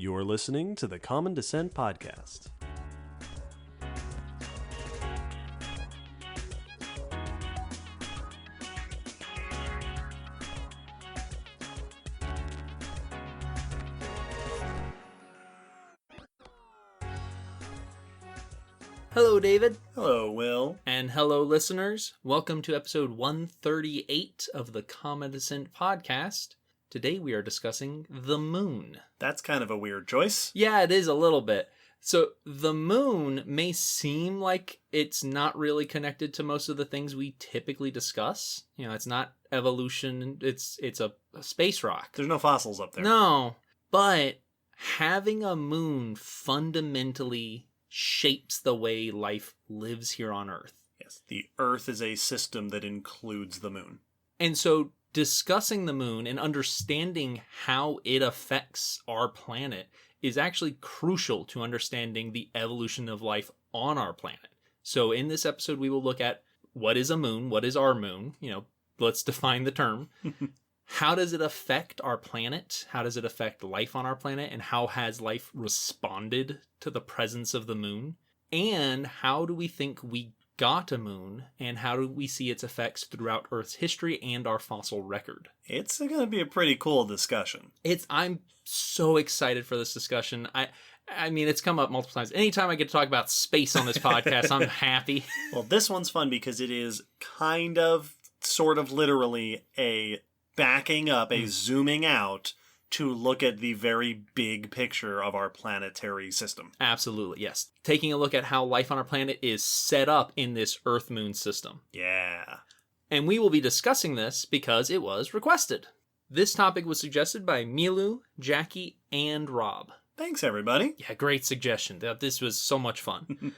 You're listening to the Common Descent Podcast. Hello, David. Hello, Will. And hello, listeners. Welcome to episode 138 of the Common Descent Podcast. Today we are discussing the moon. That's kind of a weird choice. Yeah, it is a little bit. So the moon may seem like it's not really connected to most of the things we typically discuss. You know, it's not evolution. It's a space rock. There's no fossils up there. No, but having a moon fundamentally shapes the way life lives here on Earth. Yes, the Earth is a system that includes the moon. And so discussing the moon and understanding how it affects our planet is actually crucial to understanding the evolution of life on our planet. So in this episode, we will look at what is a moon, what is our moon, let's define the term. How does it affect our planet? How does it affect life on our planet? And how has life responded to the presence of the moon? And how do we think we got a moon? And how do we see its effects throughout Earth's history and our fossil record? It's going to be a pretty cool discussion. I'm so excited for this discussion. I mean, it's come up multiple times. Anytime I get to talk about space on this podcast, I'm happy. Well, this one's fun because it is kind of, sort of literally a backing up, a zooming out to look at the very big picture of our planetary system. Absolutely, yes. Taking a look at how life on our planet is set up in this Earth-Moon system. Yeah. And we will be discussing this because it was requested. This topic was suggested by Milu, Jackie, and Rob. Thanks, everybody. Yeah, great suggestion. This was so much fun.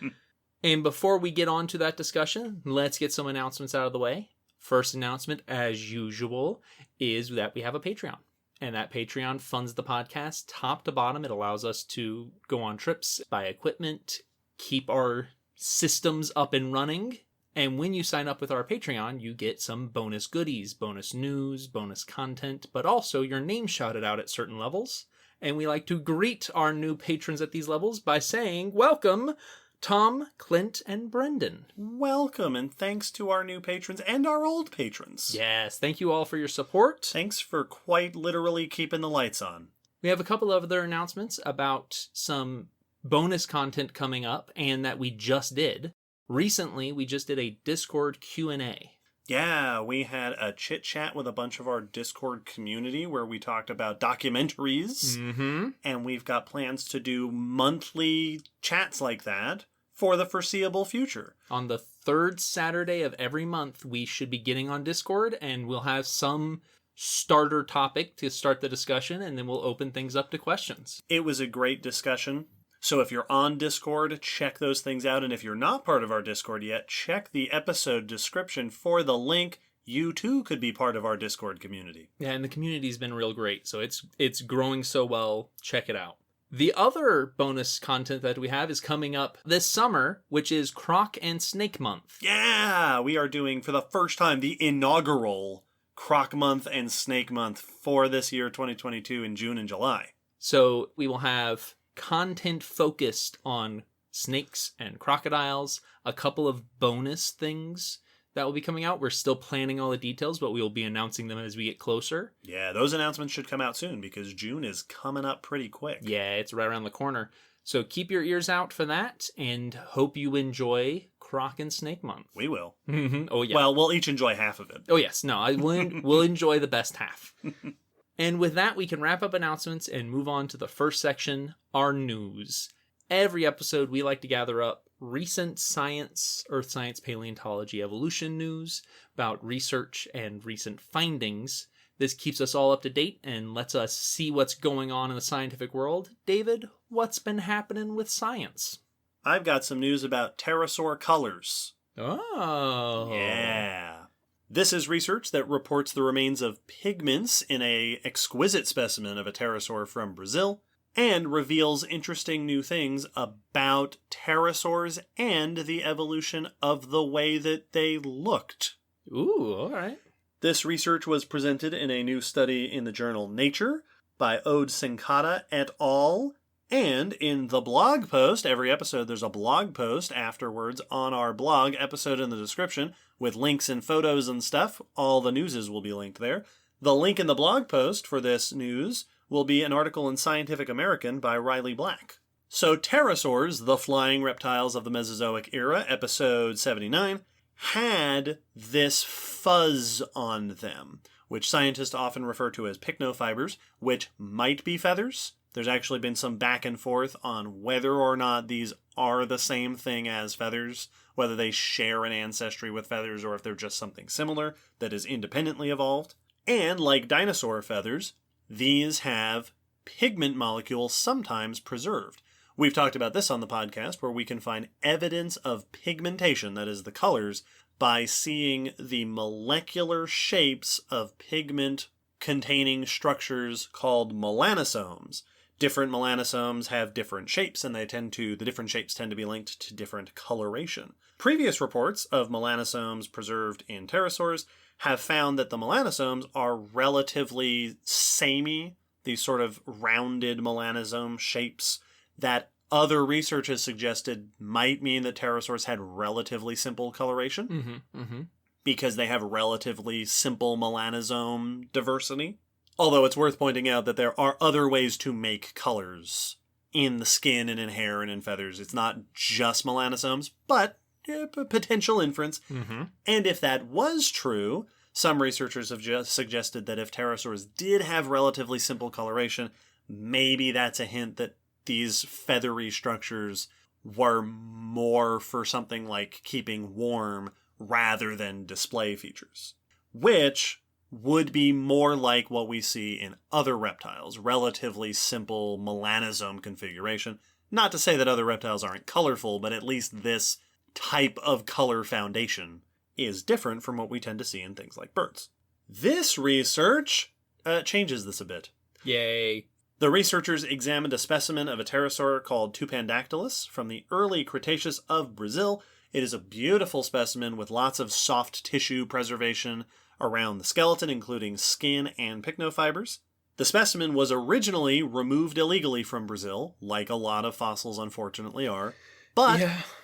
And before we get on to that discussion, let's get some announcements out of the way. First announcement, as usual, is that we have a Patreon. And that Patreon funds the podcast top to bottom. It allows us to go on trips, buy equipment, keep our systems up and running. And when you sign up with our Patreon, you get some bonus goodies, bonus news, bonus content, but also your name shouted out at certain levels. And we like to greet our new patrons at these levels by saying, welcome, Tom, Clint, and Brendan. Welcome, and thanks to our new patrons and our old patrons. Yes, thank you all for your support. Thanks for quite literally keeping the lights on. We have a couple of other announcements about some bonus content coming up and that we just did. Recently, we just did a Discord Q&A. Yeah, we had a chit-chat with a bunch of our Discord community where we talked about documentaries. Mm-hmm. And we've got plans to do monthly chats like that for the foreseeable future. On the third Saturday of every month, we should be getting on Discord, and we'll have some starter topic to start the discussion, and then we'll open things up to questions. It was a great discussion. So if you're on Discord, check those things out. And if you're not part of our Discord yet, check the episode description for the link. You too could be part of our Discord community. Yeah, and the community's been real great, so it's growing so well. Check it out. The other bonus content that we have is coming up this summer, which is Croc and Snake Month. Yeah, we are doing for the first time the inaugural Croc Month and Snake Month for this year, 2022, in June and July. So we will have content focused on snakes and crocodiles, a couple of bonus things that will be coming out. We're still planning all the details, but we will be announcing them as we get closer. Yeah, those announcements should come out soon because June is coming up pretty quick. Yeah, it's right around the corner. So keep your ears out for that and hope you enjoy Croc and Snake Month. We will. Mm-hmm. Oh, yeah. Well, we'll each enjoy half of it. Oh, yes. No, we'll enjoy the best half. And with that, we can wrap up announcements and move on to the first section, our news. Every episode, we like to gather up recent science, earth science, paleontology, evolution news about research and recent findings. This keeps us all up to date and lets us see what's going on in the scientific world. David, what's been happening with science? I've got some news about pterosaur colors. Oh. Yeah. This is research that reports the remains of pigments in an exquisite specimen of a pterosaur from Brazil and reveals interesting new things about pterosaurs and the evolution of the way that they looked. Ooh, all right. This research was presented in a new study in the journal Nature by Ode Sincata et al. And in the blog post, every episode there's a blog post afterwards on our blog, episode in the description, with links and photos and stuff. All the newses will be linked there. The link in the blog post for this news will be an article in Scientific American by Riley Black. So pterosaurs, the flying reptiles of the Mesozoic era, episode 79, had this fuzz on them, which scientists often refer to as pycnofibers, which might be feathers. There's actually been some back and forth on whether or not these are the same thing as feathers, whether they share an ancestry with feathers or if they're just something similar that is independently evolved. And like dinosaur feathers, these have pigment molecules sometimes preserved. We've talked about this on the podcast where we can find evidence of pigmentation, that is the colors, by seeing the molecular shapes of pigment containing structures called melanosomes. Different melanosomes have different shapes and the different shapes tend to be linked to different coloration. Previous reports of melanosomes preserved in pterosaurs have found that the melanosomes are relatively samey, these sort of rounded melanosome shapes that other research has suggested might mean that pterosaurs had relatively simple coloration because they have relatively simple melanosome diversity. Although it's worth pointing out that there are other ways to make colors in the skin and in hair and in feathers. It's not just melanosomes, but potential inference. And if that was true, some researchers have just suggested that if pterosaurs did have relatively simple coloration, maybe that's a hint that these feathery structures were more for something like keeping warm rather than display features, which would be more like what we see in other reptiles, relatively simple melanosome configuration. Not to say that other reptiles aren't colorful, but at least this type of color foundation is different from what we tend to see in things like birds. This research changes this a bit. Yay. The researchers examined a specimen of a pterosaur called Tupandactylus from the early Cretaceous of Brazil. It is a beautiful specimen with lots of soft tissue preservation around the skeleton, including skin and pycnofibers. The specimen was originally removed illegally from Brazil, like a lot of fossils unfortunately are, but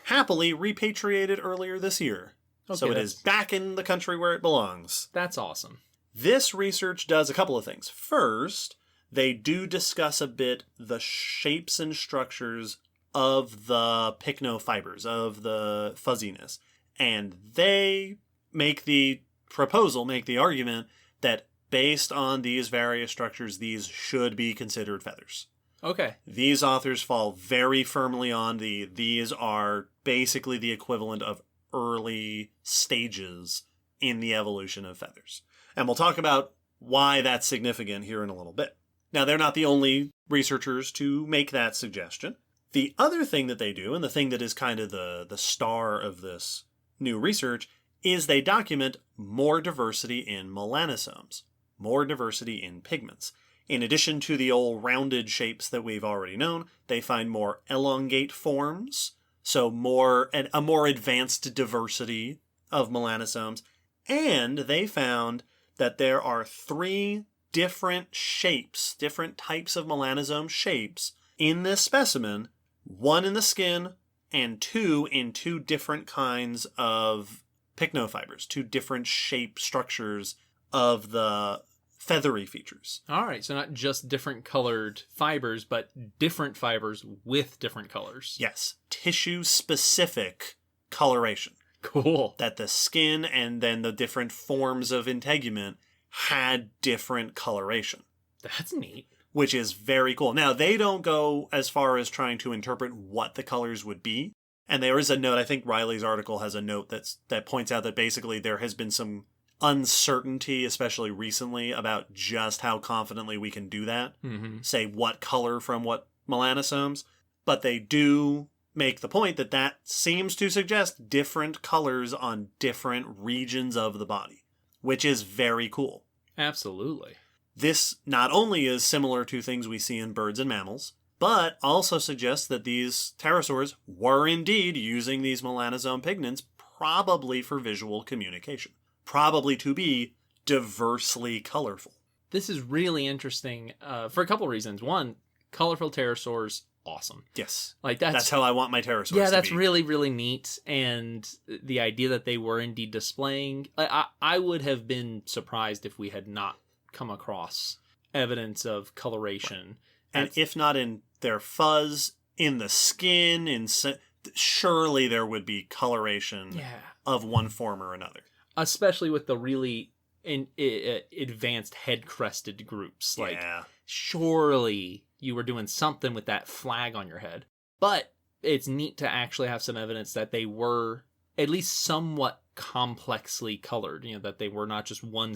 happily repatriated earlier this year. Okay, so it is back in the country where it belongs. That's awesome. This research does a couple of things. First, they do discuss a bit the shapes and structures of the pycnofibers, of the fuzziness. And they make the argument that based on these various structures, these should be considered feathers. Okay. These authors fall very firmly on these are basically the equivalent of early stages in the evolution of feathers. And we'll talk about why that's significant here in a little bit. Now, they're not the only researchers to make that suggestion. The other thing that they do, and the thing that is kind of the star of this new research, is they document more diversity in melanosomes, more diversity in pigments. In addition to the old rounded shapes that we've already known, they find more elongate forms, so a more advanced diversity of melanosomes, and they found that there are 3 different shapes, different types of melanosome shapes in this specimen, 1 in the skin and 2 in 2 different kinds of pycnofibers, 2 different shape structures of the feathery features. All right, so not just different colored fibers, but different fibers with different colors. Yes, tissue-specific coloration. Cool. That the skin and then the different forms of integument had different coloration. That's neat. Which is very cool. Now, they don't go as far as trying to interpret what the colors would be. And there is a note, I think Riley's article has a note that points out that basically there has been some uncertainty, especially recently, about just how confidently we can do that. Say what color from what melanosomes. But they do make the point that seems to suggest different colors on different regions of the body, which is very cool. Absolutely. This not only is similar to things we see in birds and mammals, but also suggests that these pterosaurs were indeed using these melanosome pigments probably for visual communication, probably to be diversely colorful. this is really interesting for a couple of reasons. One, colorful pterosaurs, awesome. Yes. Like that's how I want my pterosaurs yeah, to that's be. really, really neat. And the idea that they were indeed displaying, I would have been surprised if we had not come across evidence of coloration. And if not in their fuzz, in the skin, surely there would be coloration of one form or another. Especially with the really advanced head-crested groups. Like, surely you were doing something with that flag on your head. But it's neat to actually have some evidence that they were at least somewhat complexly colored. You know, that they were not just one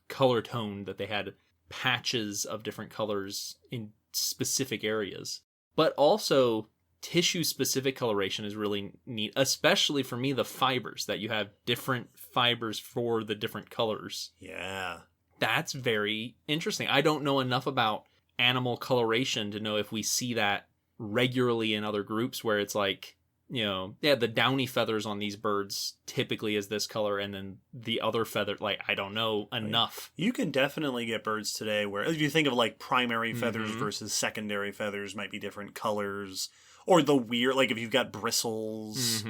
color tone, that they had patches of different colors in specific areas. But also, tissue-specific coloration is really neat, especially for me, the fibers, that you have different fibers for the different colors. Yeah. That's very interesting. I don't know enough about animal coloration to know if we see that regularly in other groups where it's like, you know, the downy feathers on these birds typically is this color, and then the other feather, like, I don't know enough. You can definitely get birds today where, if you think of like primary feathers versus secondary feathers, might be different colors, or the weird, like if you've got bristles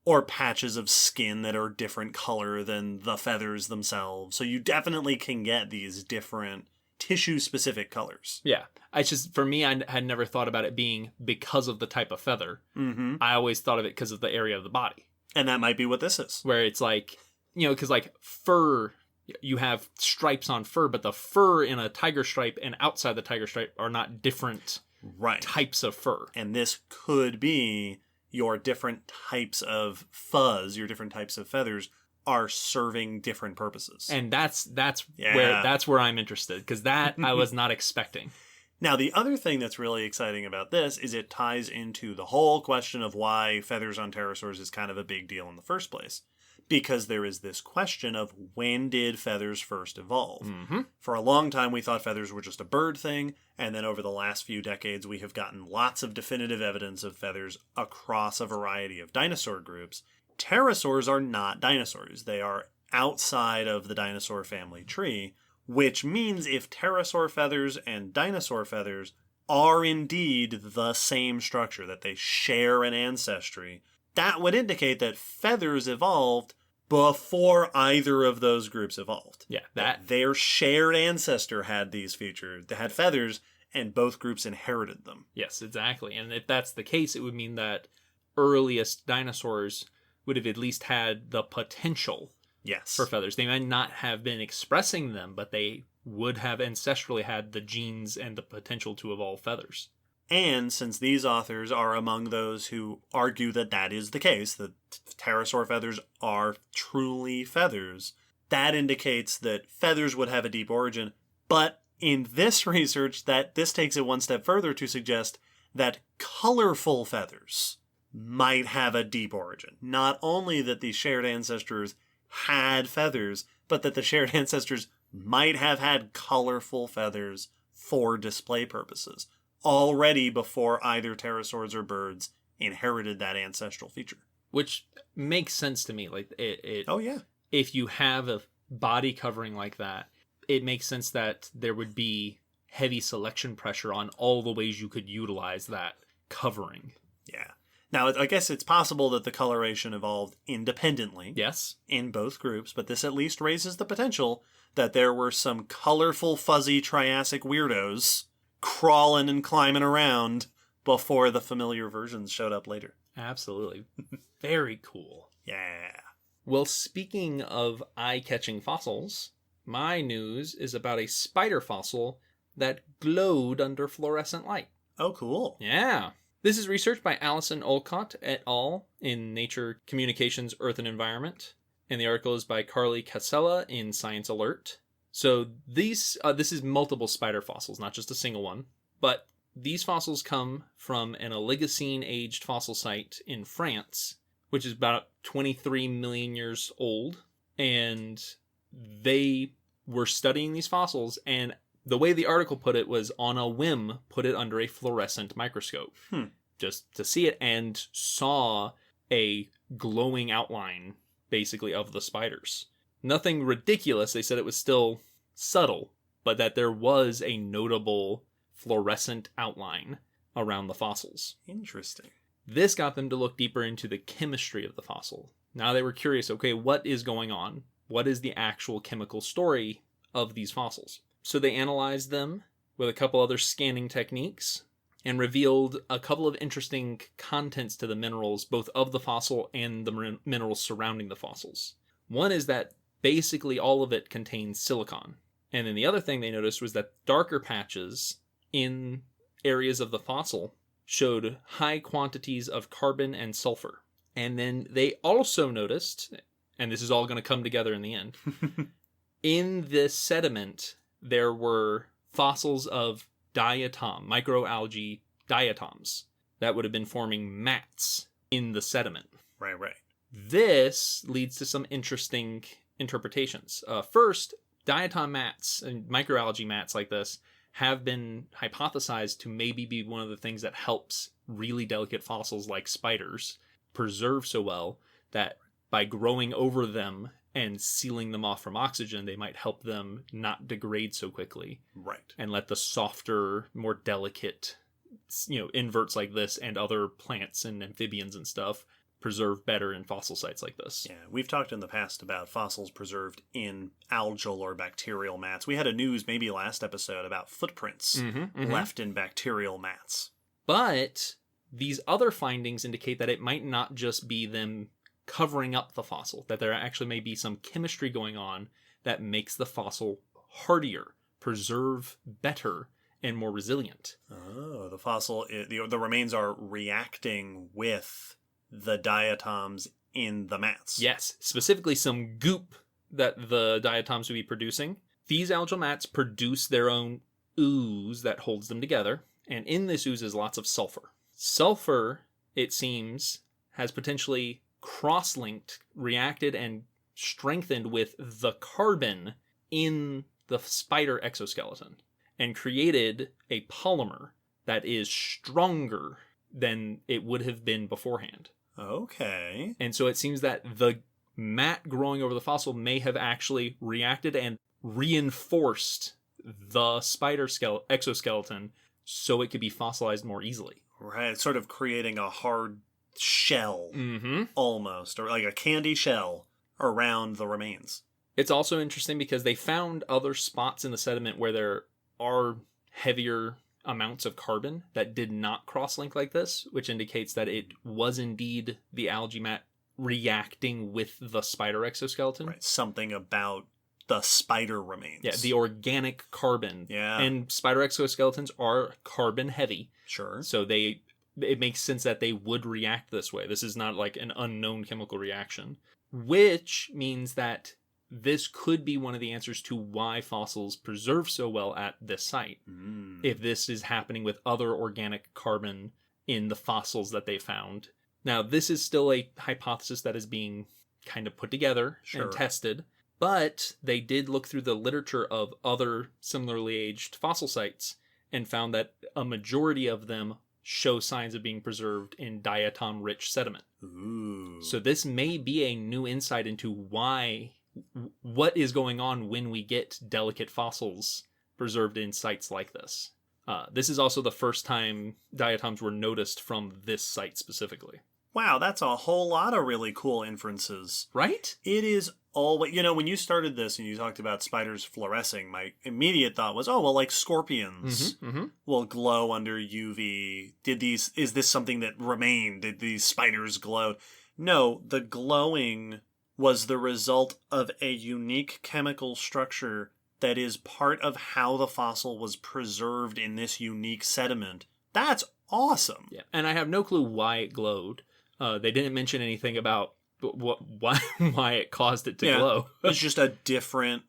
or patches of skin that are different color than the feathers themselves. So you definitely can get these different tissue-specific colors. Yeah. It's just, for me, I had never thought about it being because of the type of feather. I always thought of it because of the area of the body. And that might be what this is. Where it's like, you know, because like fur, you have stripes on fur, but the fur in a tiger stripe and outside the tiger stripe are not different types of fur. And this could be your different types of fuzz, your different types of feathers are serving different purposes. And that's where I'm interested, because that I was not expecting. Now, the other thing that's really exciting about this is it ties into the whole question of why feathers on pterosaurs is kind of a big deal in the first place. Because there is this question of, when did feathers first evolve? For a long time, we thought feathers were just a bird thing, and then over the last few decades, we have gotten lots of definitive evidence of feathers across a variety of dinosaur groups. Pterosaurs are not dinosaurs. They are outside of the dinosaur family tree, which means if pterosaur feathers and dinosaur feathers are indeed the same structure, that they share an ancestry, that would indicate that feathers evolved before either of those groups evolved. Yeah, that their shared ancestor had these features, they had feathers, and both groups inherited them. Yes, exactly. And if that's the case, it would mean that earliest dinosaurs would have at least had the potential for feathers. They might not have been expressing them, but they would have ancestrally had the genes and the potential to evolve feathers. And since these authors are among those who argue that that is the case, that pterosaur feathers are truly feathers, that indicates that feathers would have a deep origin. But in this research, this takes it one step further to suggest that colorful feathers might have a deep origin. Not only that the shared ancestors had feathers, but that the shared ancestors might have had colorful feathers for display purposes already before either pterosaurs or birds inherited that ancestral feature. Which makes sense to me. Like oh yeah. If you have a body covering like that, it makes sense that there would be heavy selection pressure on all the ways you could utilize that covering. Yeah. Now, I guess it's possible that the coloration evolved independently. Yes. In both groups, but this at least raises the potential that there were some colorful, fuzzy Triassic weirdos crawling and climbing around before the familiar versions showed up later. Absolutely. Very cool. Yeah. Well, speaking of eye-catching fossils, my news is about a spider fossil that glowed under fluorescent light. Oh, cool. Yeah. This is research by Allison Olcott et al. In Nature Communications, Earth and Environment. And the article is by Carly Casella in Science Alert. So this is multiple spider fossils, not just a single one. But these fossils come from an Oligocene-aged fossil site in France, which is about 23 million years old. And they were studying these fossils, and the way the article put it was, on a whim, put it under a fluorescent microscope just to see it, and saw a glowing outline, basically, of the spiders. Nothing ridiculous. They said it was still subtle, but that there was a notable fluorescent outline around the fossils. Interesting. This got them to look deeper into the chemistry of the fossil. Now they were curious, okay, what is going on? What is the actual chemical story of these fossils? So they analyzed them with a couple other scanning techniques and revealed a couple of interesting contents to the minerals, both of the fossil and the minerals surrounding the fossils. One is that basically all of it contains silicon. And then the other thing they noticed was that darker patches in areas of the fossil showed high quantities of carbon and sulfur. And then they also noticed, and this is all going to come together in the end, in this sediment, there were fossils of diatom, microalgae diatoms, that would have been forming mats in the sediment. Right. This leads to some interesting interpretations. First, diatom mats and microalgae mats like this have been hypothesized to maybe be one of the things that helps really delicate fossils like spiders preserve so well that by growing over them and sealing them off from oxygen, they might help them not degrade so quickly. Right. And let the softer, more delicate, inverts like this and other plants and amphibians and stuff preserve better in fossil sites like this. Yeah, we've talked in the past about fossils preserved in algal or bacterial mats. We had a news maybe last episode about footprints left in bacterial mats. But these other findings indicate that it might not just be them covering up the fossil, that there actually may be some chemistry going on that makes the fossil hardier, preserve better, and more resilient. Oh, the fossil, the remains are reacting with the diatoms in the mats. Yes, specifically some goop that the diatoms would be producing. These algal mats produce their own ooze that holds them together, and in this ooze is lots of sulfur. Sulfur, it seems, has potentially cross-linked, reacted, and strengthened with the carbon in the spider exoskeleton and created a polymer that is stronger than it would have been beforehand. Okay. And so it seems that the mat growing over the fossil may have actually reacted and reinforced the spider exoskeleton so it could be fossilized more easily. Right, sort of creating a hard shell, almost, or like a candy shell around the remains. It's also interesting because they found other spots in the sediment where there are heavier amounts of carbon that did not cross-link like this, which indicates that it was indeed the algae mat reacting with the spider exoskeleton. Right, something about the spider remains. Yeah, the organic carbon. Yeah. And spider exoskeletons are carbon heavy. Sure. So it makes sense that they would react this way. This is not like an unknown chemical reaction, which means that this could be one of the answers to why fossils preserve so well at this site. If this is happening with other organic carbon in the fossils that they found. Now, this is still a hypothesis that is being kind of put together and tested, but they did look through the literature of other similarly aged fossil sites and found that a majority of them show signs of being preserved in diatom-rich sediment. Ooh. So this may be a new insight into what is going on when we get delicate fossils preserved in sites like this. This is also the first time diatoms were noticed from this site specifically. Wow, that's a whole lot of really cool inferences. Right? It is always, when you started this and you talked about spiders fluorescing, my immediate thought was, oh, well, like scorpions will glow under UV. Is this something that remained? Did these spiders glow? No, the glowing was the result of a unique chemical structure that is part of how the fossil was preserved in this unique sediment. That's awesome. Yeah, and I have no clue why it glowed. They didn't mention anything about why it caused it to glow. It's just a different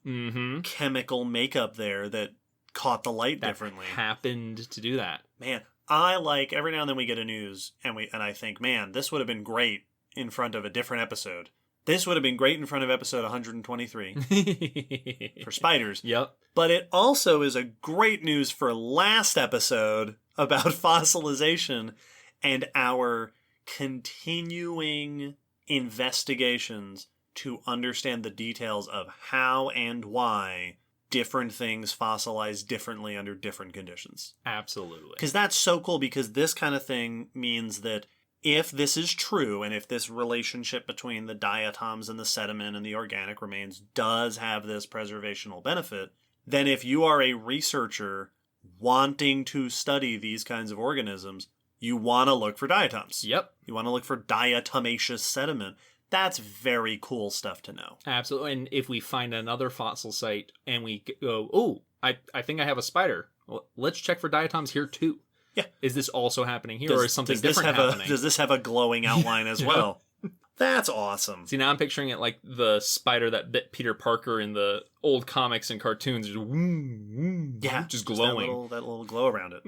chemical makeup there that caught the light differently. Happened to do that. Man, I like every now and then we get a news and I think, man, this would have been great in front of a different episode. This would have been great in front of episode 123 for spiders. Yep. But it also is a great news for last episode about fossilization and our continuing investigations to understand the details of how and why different things fossilize differently under different conditions. Absolutely. Because that's so cool, because this kind of thing means that if this is true, and if this relationship between the diatoms and the sediment and the organic remains does have this preservational benefit, then if you are a researcher wanting to study these kinds of organisms, you want to look for diatoms. Yep. You want to look for diatomaceous sediment. That's very cool stuff to know. Absolutely. And if we find another fossil site and we go, oh, I think I have a spider. Well, let's check for diatoms here too. Yeah. Is this also happening here, or is something different happening? Does this have a glowing outline as well? That's awesome. See, now I'm picturing it like the spider that bit Peter Parker in the old comics and cartoons. Just glowing. That little glow around it.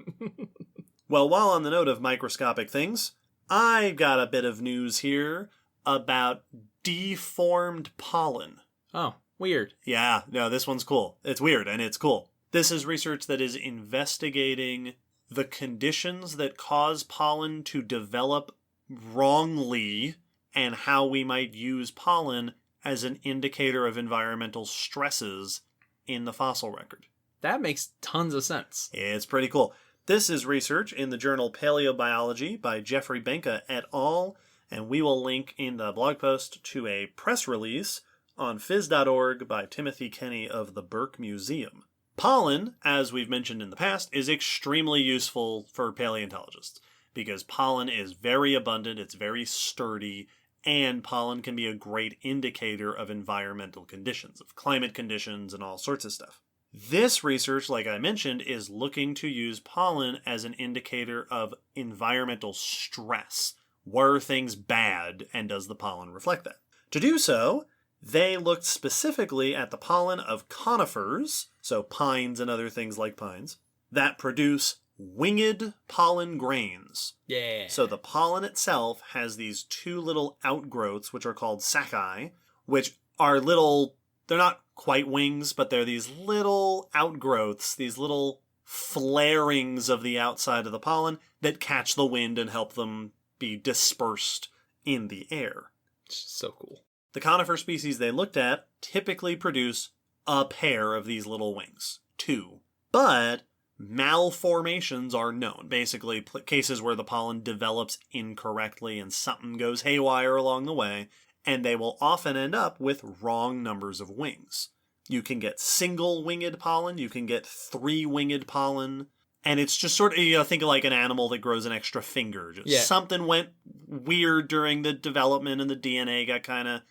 Well, while on the note of microscopic things, I've got a bit of news here about deformed pollen. Oh, weird. Yeah, no, this one's cool. It's weird, and it's cool. This is research that is investigating the conditions that cause pollen to develop wrongly and how we might use pollen as an indicator of environmental stresses in the fossil record. That makes tons of sense. It's pretty cool. This is research in the journal Paleobiology by Jeffrey Benka et al., and we will link in the blog post to a press release on phys.org by Timothy Kenny of the Burke Museum. Pollen, as we've mentioned in the past, is extremely useful for paleontologists because pollen is very abundant, it's very sturdy, and pollen can be a great indicator of environmental conditions, of climate conditions, and all sorts of stuff. This research, like I mentioned, is looking to use pollen as an indicator of environmental stress. Were things bad, and does the pollen reflect that? To do so, they looked specifically at the pollen of conifers, so pines and other things like pines, that produce winged pollen grains. Yeah. So the pollen itself has these two little outgrowths, which are called sacci, which are little, they're not quite wings, but they're these little outgrowths, these little flarings of the outside of the pollen that catch the wind and help them be dispersed in the air. So cool. The conifer species they looked at typically produce a pair of these little wings, two. But malformations are known. Basically, cases where the pollen develops incorrectly and something goes haywire along the way, and they will often end up with wrong numbers of wings. You can get single-winged pollen, you can get three-winged pollen, and it's just sort of, think of like an animal that grows an extra finger. Just something went weird during the development and the DNA got kind of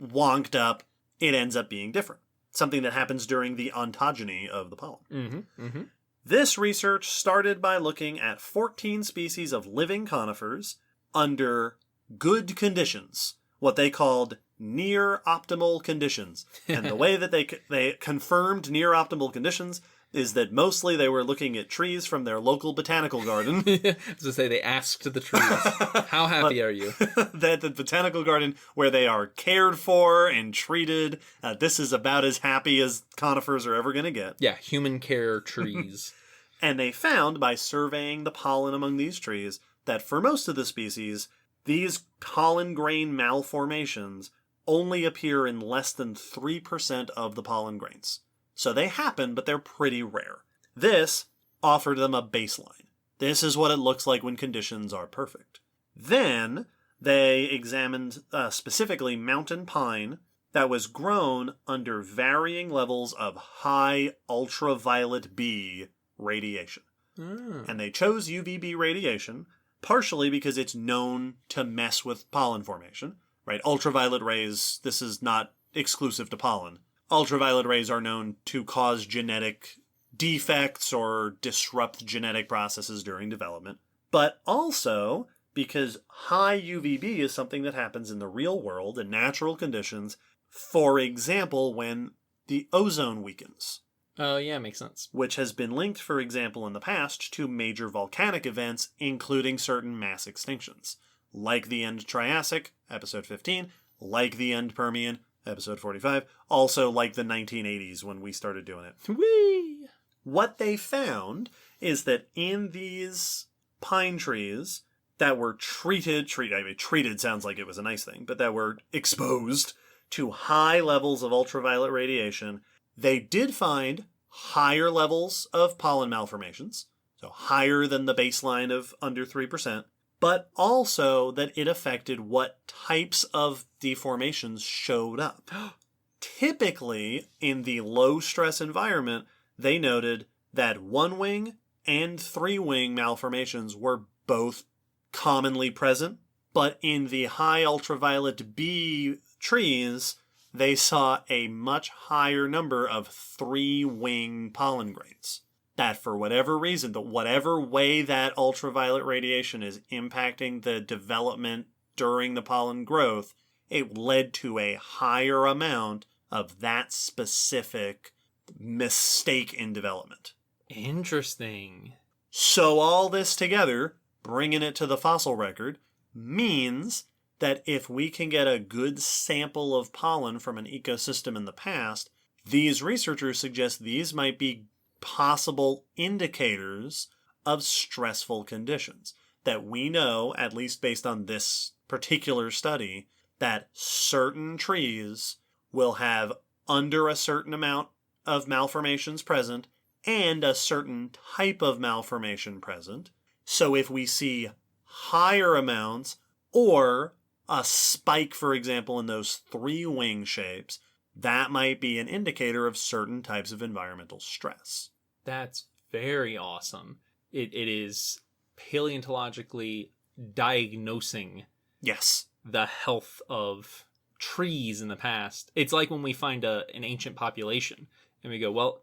wonked up. It ends up being different. Something that happens during the ontogeny of the pollen. Mm-hmm. Mm-hmm. This research started by looking at 14 species of living conifers under good conditions, what they called near optimal conditions. And the way that they confirmed near optimal conditions is that mostly they were looking at trees from their local botanical garden. As I say, they asked the trees, how happy are you? That the botanical garden where they are cared for and treated, this is about as happy as conifers are ever going to get. Yeah, human care trees. And they found, by surveying the pollen among these trees, that for most of the species, these pollen grain malformations only appear in less than 3% of the pollen grains. So they happen, but they're pretty rare. This offered them a baseline. This is what it looks like when conditions are perfect. Then they examined specifically mountain pine that was grown under varying levels of high ultraviolet B radiation. And they chose UVB radiation partially because it's known to mess with pollen formation, right? Ultraviolet rays, this is not exclusive to pollen. Ultraviolet rays are known to cause genetic defects or disrupt genetic processes during development. But also because high UVB is something that happens in the real world in natural conditions, for example, when the ozone weakens. Oh, yeah, makes sense. Which has been linked, for example, in the past to major volcanic events, including certain mass extinctions, like the end Triassic, episode 15, like the end Permian, episode 45, also like the 1980s when we started doing it. Whee! What they found is that in these pine trees that were treated sounds like it was a nice thing, but that were exposed to high levels of ultraviolet radiation, They did find higher levels of pollen malformations, so higher than the baseline of under 3%, but also that it affected what types of deformations showed up. Typically, in the low-stress environment, they noted that 1-wing and 3-wing malformations were both commonly present, but in the high ultraviolet B trees, they saw a much higher number of 3-wing pollen grains. That for whatever reason, whatever way that ultraviolet radiation is impacting the development during the pollen growth, it led to a higher amount of that specific mistake in development. Interesting. So all this together, bringing it to the fossil record, means that if we can get a good sample of pollen from an ecosystem in the past, these researchers suggest these might be possible indicators of stressful conditions. That we know, at least based on this particular study, that certain trees will have under a certain amount of malformations present and a certain type of malformation present. So if we see higher amounts or a spike, for example, in those 3-wing shapes, that might be an indicator of certain types of environmental stress. That's very awesome. It is paleontologically diagnosing Yes. the health of trees in the past. It's like when we find an ancient population and we go, well,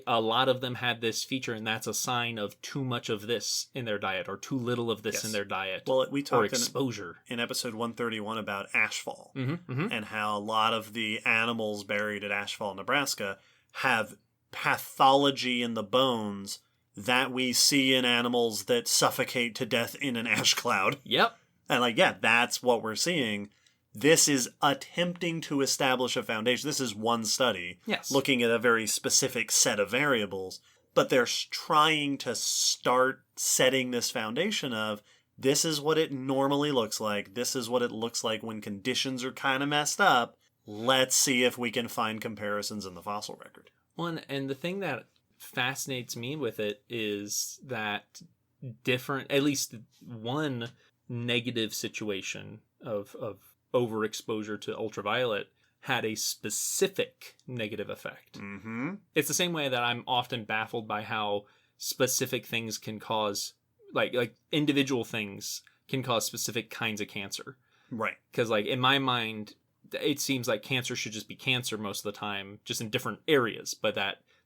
a lot of them had this feature, and that's a sign of too much of this in their diet or too little of this in their diet. Well, we or talked exposure in episode 131 about ashfall Mm-hmm. and how a lot of the animals buried at Ashfall, Nebraska have pathology in the bones that we see in animals that suffocate to death in an ash cloud. Yep. And that's what we're seeing. This is attempting to establish a foundation. This is one study, Yes. looking at a very specific set of variables, but they're trying to start setting this foundation of this is what it normally looks like. This is what it looks like when conditions are kind of messed up. Let's see if we can find comparisons in the fossil record. Well, and the thing that fascinates me with it is that at least one negative situation of overexposure to ultraviolet had a specific negative effect. Mm-hmm. It's the same way that I'm often baffled by how specific things can cause, like individual things can cause specific kinds of cancer. Right. Because in my mind, it seems like cancer should just be cancer most of the time, just in different areas. But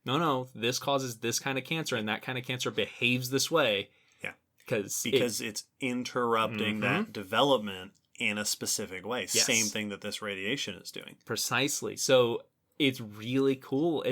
no, this causes this kind of cancer, and that kind of cancer behaves this way. Yeah. Because it's interrupting that development in a specific way. Yes. Same thing that this radiation is doing. Precisely. So it's really cool.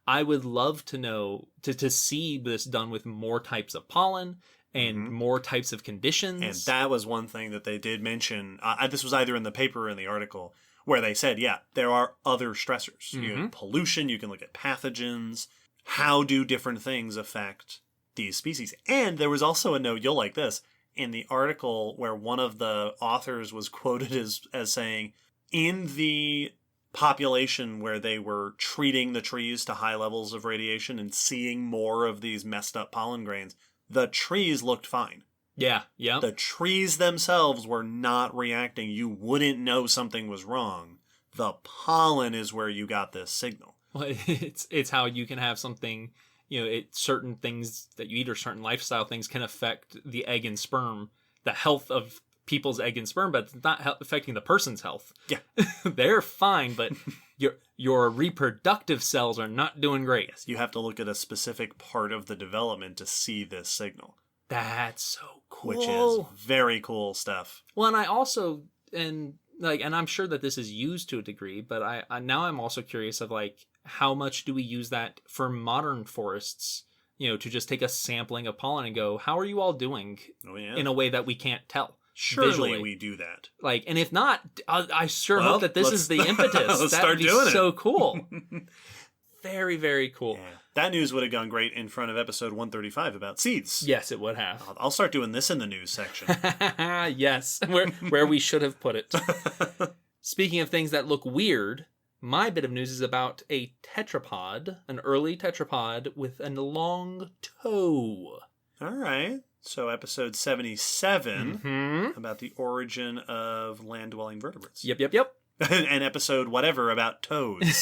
I would love to know, to see this done with more types of pollen and more types of conditions. And that was one thing that they did mention. This was either in the paper or in the article, where they said, there are other stressors. You have pollution, you can look at pathogens. How do different things affect these species? And there was also a note, you'll like this, in the article where one of the authors was quoted as saying, in the population where they were treating the trees to high levels of radiation and seeing more of these messed up pollen grains, the trees looked fine. Yeah. The trees themselves were not reacting. You wouldn't know something was wrong. The pollen is where you got this signal. Well, it's how you can have something, certain things that you eat or certain lifestyle things can affect the egg and sperm, the health of people's egg and sperm, but it's not affecting the person's health. Yeah. They're fine, but your reproductive cells are not doing great. Yes, you have to look at a specific part of the development to see this signal. That's so cool. Which is very cool stuff. Well, and I also, and I'm sure that this is used to a degree, but I'm also curious of how much do we use that for modern forests, to just take a sampling of pollen and go, how are you all doing in a way that we can't tell? Surely visually. We do that. And if not, I sure hope that this is the impetus. Let's That start would be doing so it. Cool. Very, very cool. Yeah. That news would have gone great in front of episode 135 about seeds. Yes, it would have. I'll start doing this in the news section. Yes, where we should have put it. Speaking of things that look weird, My bit of news is about a tetrapod, an early tetrapod with a long toe. All right. So episode 77, Mm-hmm. about the origin of land-dwelling vertebrates. Yep. And episode whatever about toes.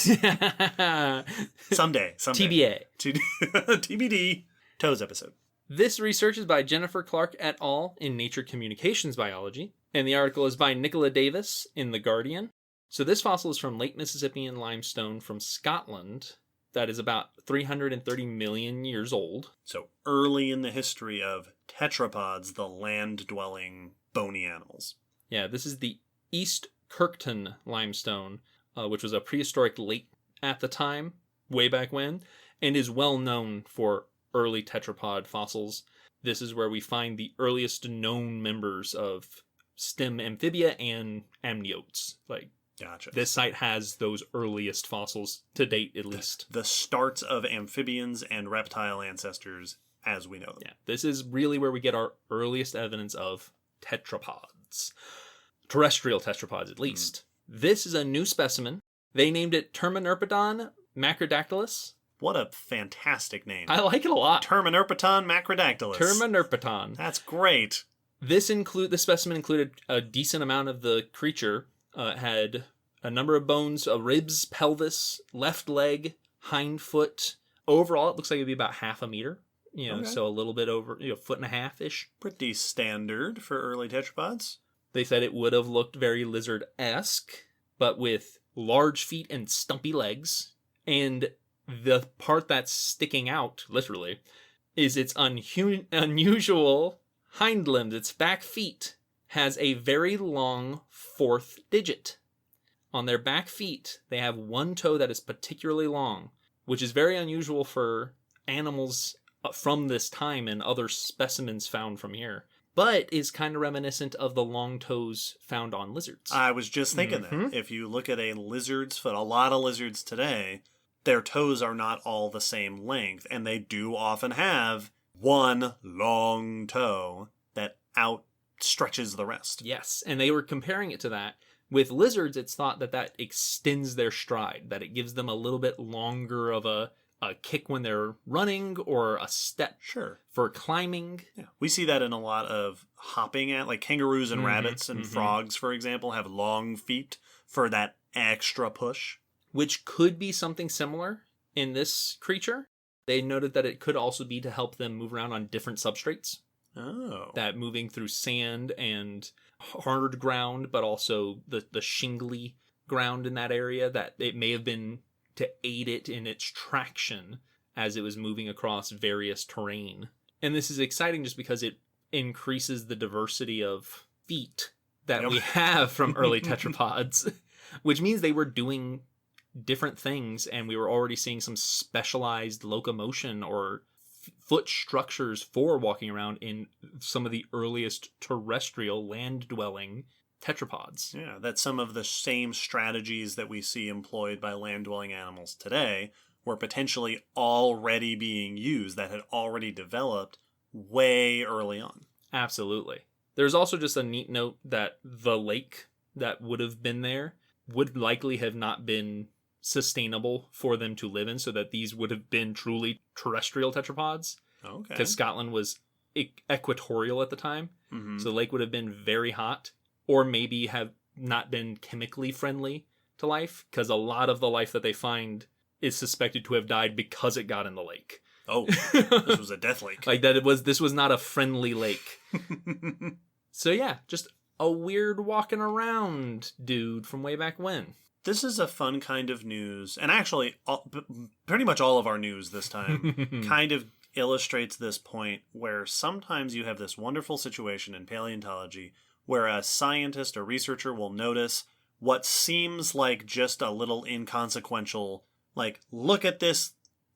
Someday. TBA. TBD. Toes episode. This research is by Jennifer Clark et al. In Nature Communications Biology, and the article is by Nicola Davis in The Guardian. So this fossil is from Lake Mississippian limestone from Scotland that is about 330 million years old. So early in the history of tetrapods, the land-dwelling bony animals. Yeah, this is the East Kirkton limestone, which was a prehistoric lake at the time, way back when, and is well known for early tetrapod fossils. This is where we find the earliest known members of stem amphibia and amniotes. Gotcha. This site has those earliest fossils to date, at least. The starts of amphibians and reptile ancestors as we know them. Yeah, this is really where we get our earliest evidence of tetrapods. Terrestrial tetrapods, at least. This is a new specimen. They named it Terminerpodon macrodactylus. What a fantastic name. I like it a lot. Terminerpodon macrodactylus. Terminerpodon. That's great. This specimen included a decent amount of the creature. Had a number of bones, ribs, pelvis, left leg, hind foot. Overall, it looks like it'd be about half a meter. Okay. So a little bit over, foot and a half-ish. Pretty standard for early tetrapods. They said it would have looked very lizard-esque, but with large feet and stumpy legs. And the part that's sticking out, literally, is its unusual hind limbs. Its back feet has a very long fourth digit. On their back feet, they have one toe that is particularly long, which is very unusual for animals from this time and other specimens found from here, but is kind of reminiscent of the long toes found on lizards. I was just thinking that. If you look at a lizard's foot, a lot of lizards today, their toes are not all the same length, and they do often have one long toe that outstretches the rest. Yes, and they were comparing it to that. With lizards, it's thought that extends their stride, that it gives them a little bit longer of a kick when they're running or a step for climbing. Yeah. We see that in a lot of hopping like kangaroos and rabbits and frogs, for example, have long feet for that extra push. Which could be something similar in this creature. They noted that it could also be to help them move around on different substrates. Oh. That moving through sand and hard ground, but also the shingly ground in that area, that it may have been to aid it in its traction as it was moving across various terrain. And this is exciting just because it increases the diversity of feet that we have from early tetrapods, which means they were doing different things, and we were already seeing some specialized locomotion or foot structures for walking around in some of the earliest terrestrial land-dwelling tetrapods. Yeah, that some of the same strategies that we see employed by land-dwelling animals today were potentially already being used, that had already developed way early on. Absolutely. There's also just a neat note that the lake that would have been there would likely have not been sustainable for them to live in, so that these would have been truly terrestrial tetrapods. Okay. Because Scotland was equatorial at the time, so the lake would have been very hot, or maybe have not been chemically friendly to life, because a lot of the life that they find is suspected to have died because it got in the lake. Oh, this was a death lake. This was not a friendly lake. So yeah, just a weird walking around dude from way back when. This is a fun kind of news, and actually pretty much all of our news this time kind of illustrates this point, where sometimes you have this wonderful situation in paleontology where a scientist or researcher will notice what seems like just a little inconsequential, like, look at this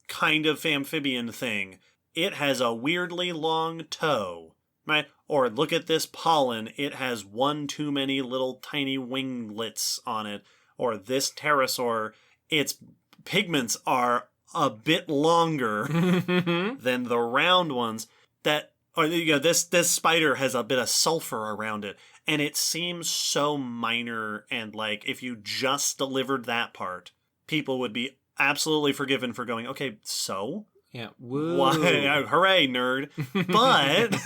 kind of amphibian thing. It has a weirdly long toe, right? Or look at this pollen. It has one too many little tiny winglets on it. Or this pterosaur, its pigments are a bit longer than the round ones. This spider has a bit of sulfur around it, and it seems so minor, and like if you just delivered that part, people would be absolutely forgiven for going, okay, so? Yeah. Woo. Why? Hooray, nerd. But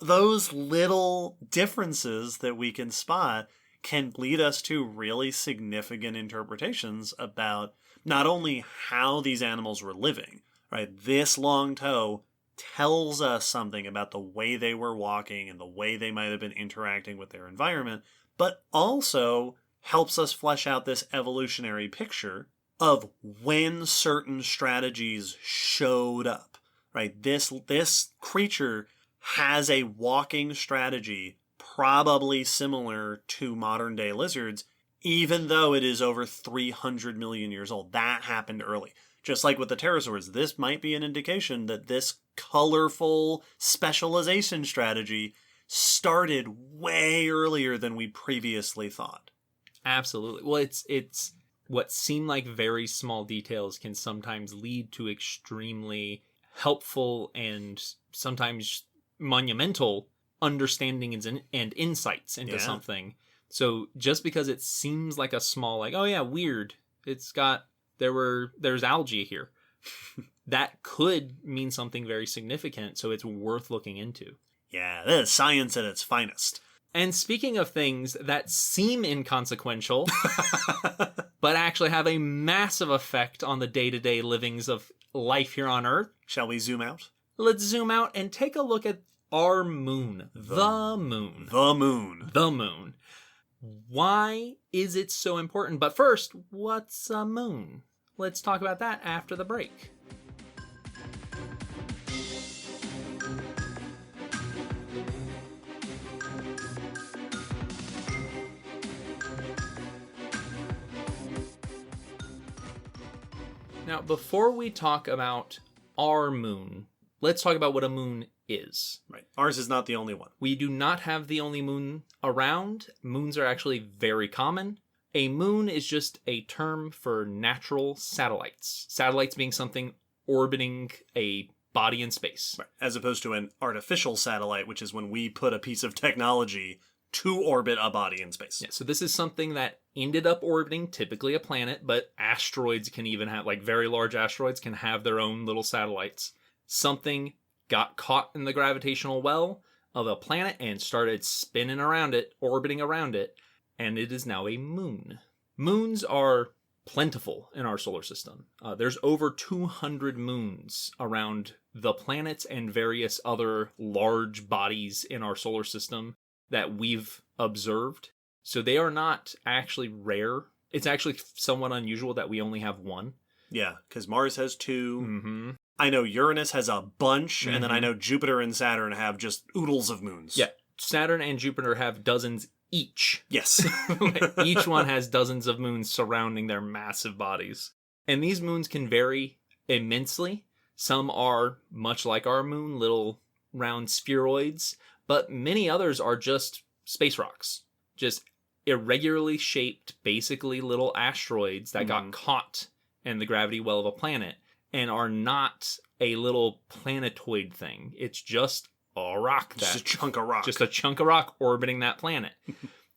those little differences that we can spot can lead us to really significant interpretations about not only how these animals were living, right? This long toe tells us something about the way they were walking and the way they might have been interacting with their environment, but also helps us flesh out this evolutionary picture of when certain strategies showed up, right? This creature has a walking strategy probably similar to modern day lizards, even though it is over 300 million years old. That happened early. Just like with the pterosaurs, this might be an indication that this colorful specialization strategy started way earlier than we previously thought. Absolutely. Well, it's what seem like very small details can sometimes lead to extremely helpful and sometimes monumental understandings and insights into something. So just because it seems like a small, like, oh yeah, weird, there's algae here, that could mean something very significant. So it's worth looking into. Yeah, that is science at its finest. And speaking of things that seem inconsequential, but actually have a massive effect on the day-to-day livings of life here on Earth. Shall we zoom out? Let's zoom out and take a look at our moon. The moon. The moon. The moon. Why is it so important? But first, what's a moon? Let's talk about that after the break. Now, before we talk about our moon, let's talk about what a moon is. Right. Ours is not the only one. We do not have the only moon around. Moons are actually very common. A moon is just a term for natural satellites. Satellites being something orbiting a body in space. Right. As opposed to an artificial satellite, which is when we put a piece of technology to orbit a body in space. Yeah, so this is something that ended up orbiting typically a planet, but asteroids can even have, like very large asteroids can have their own little satellites. Something got caught in the gravitational well of a planet and started spinning around it, orbiting around it, and it is now a moon. Moons are plentiful in our solar system. There's over 200 moons around the planets and various other large bodies in our solar system that we've observed. So they are not actually rare. It's actually somewhat unusual that we only have one. Yeah, because Mars has two. Mm-hmm. I know Uranus has a bunch, and then I know Jupiter and Saturn have just oodles of moons. Yeah, Saturn and Jupiter have dozens each. Yes. Each one has dozens of moons surrounding their massive bodies. And these moons can vary immensely. Some are much like our moon, little round spheroids, but many others are just space rocks. Just irregularly shaped, basically little asteroids that got caught in the gravity well of a planet and are not a little planetoid thing. It's just a rock. Just a chunk of rock. Just a chunk of rock orbiting that planet.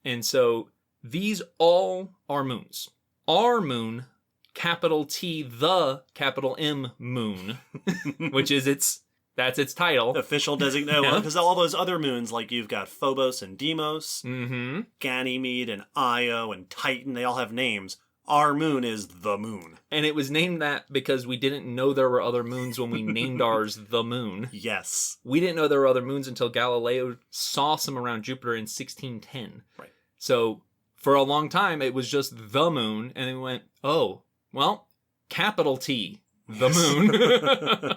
And so these all are moons. Our moon, capital T, the capital M moon, which is that's its title. Official designation. Because all those other moons, like you've got Phobos and Deimos, Ganymede and Io and Titan, they all have names. Our moon is the moon. And it was named that because we didn't know there were other moons when we named ours the moon. Yes. We didn't know there were other moons until Galileo saw some around Jupiter in 1610. Right. So for a long time, it was just the moon. And then we went, oh, well, capital T, the moon.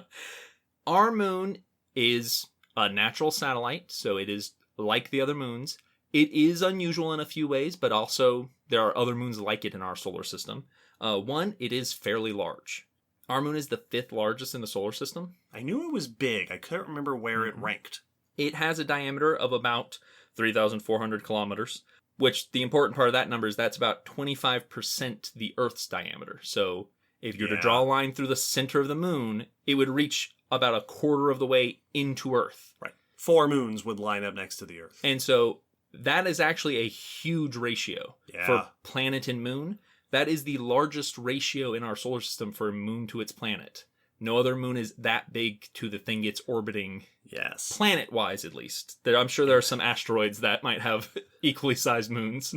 Our moon is a natural satellite, so it is like the other moons. It is unusual in a few ways, but also there are other moons like it in our solar system. One, it is fairly large. Our moon is the 5th largest in the solar system. I knew it was big. I couldn't remember where it ranked. It has a diameter of about 3,400 kilometers, which the important part of that number is that's about 25% the Earth's diameter. So if you were to draw a line through the center of the moon, it would reach about a quarter of the way into Earth. Right. 4 moons would line up next to the Earth. And so that is actually a huge ratio for planet and moon. That is the largest ratio in our solar system for a moon to its planet. No other moon is that big to the thing it's orbiting, Yes. planet-wise at least. I'm sure there are some asteroids that might have equally sized moons.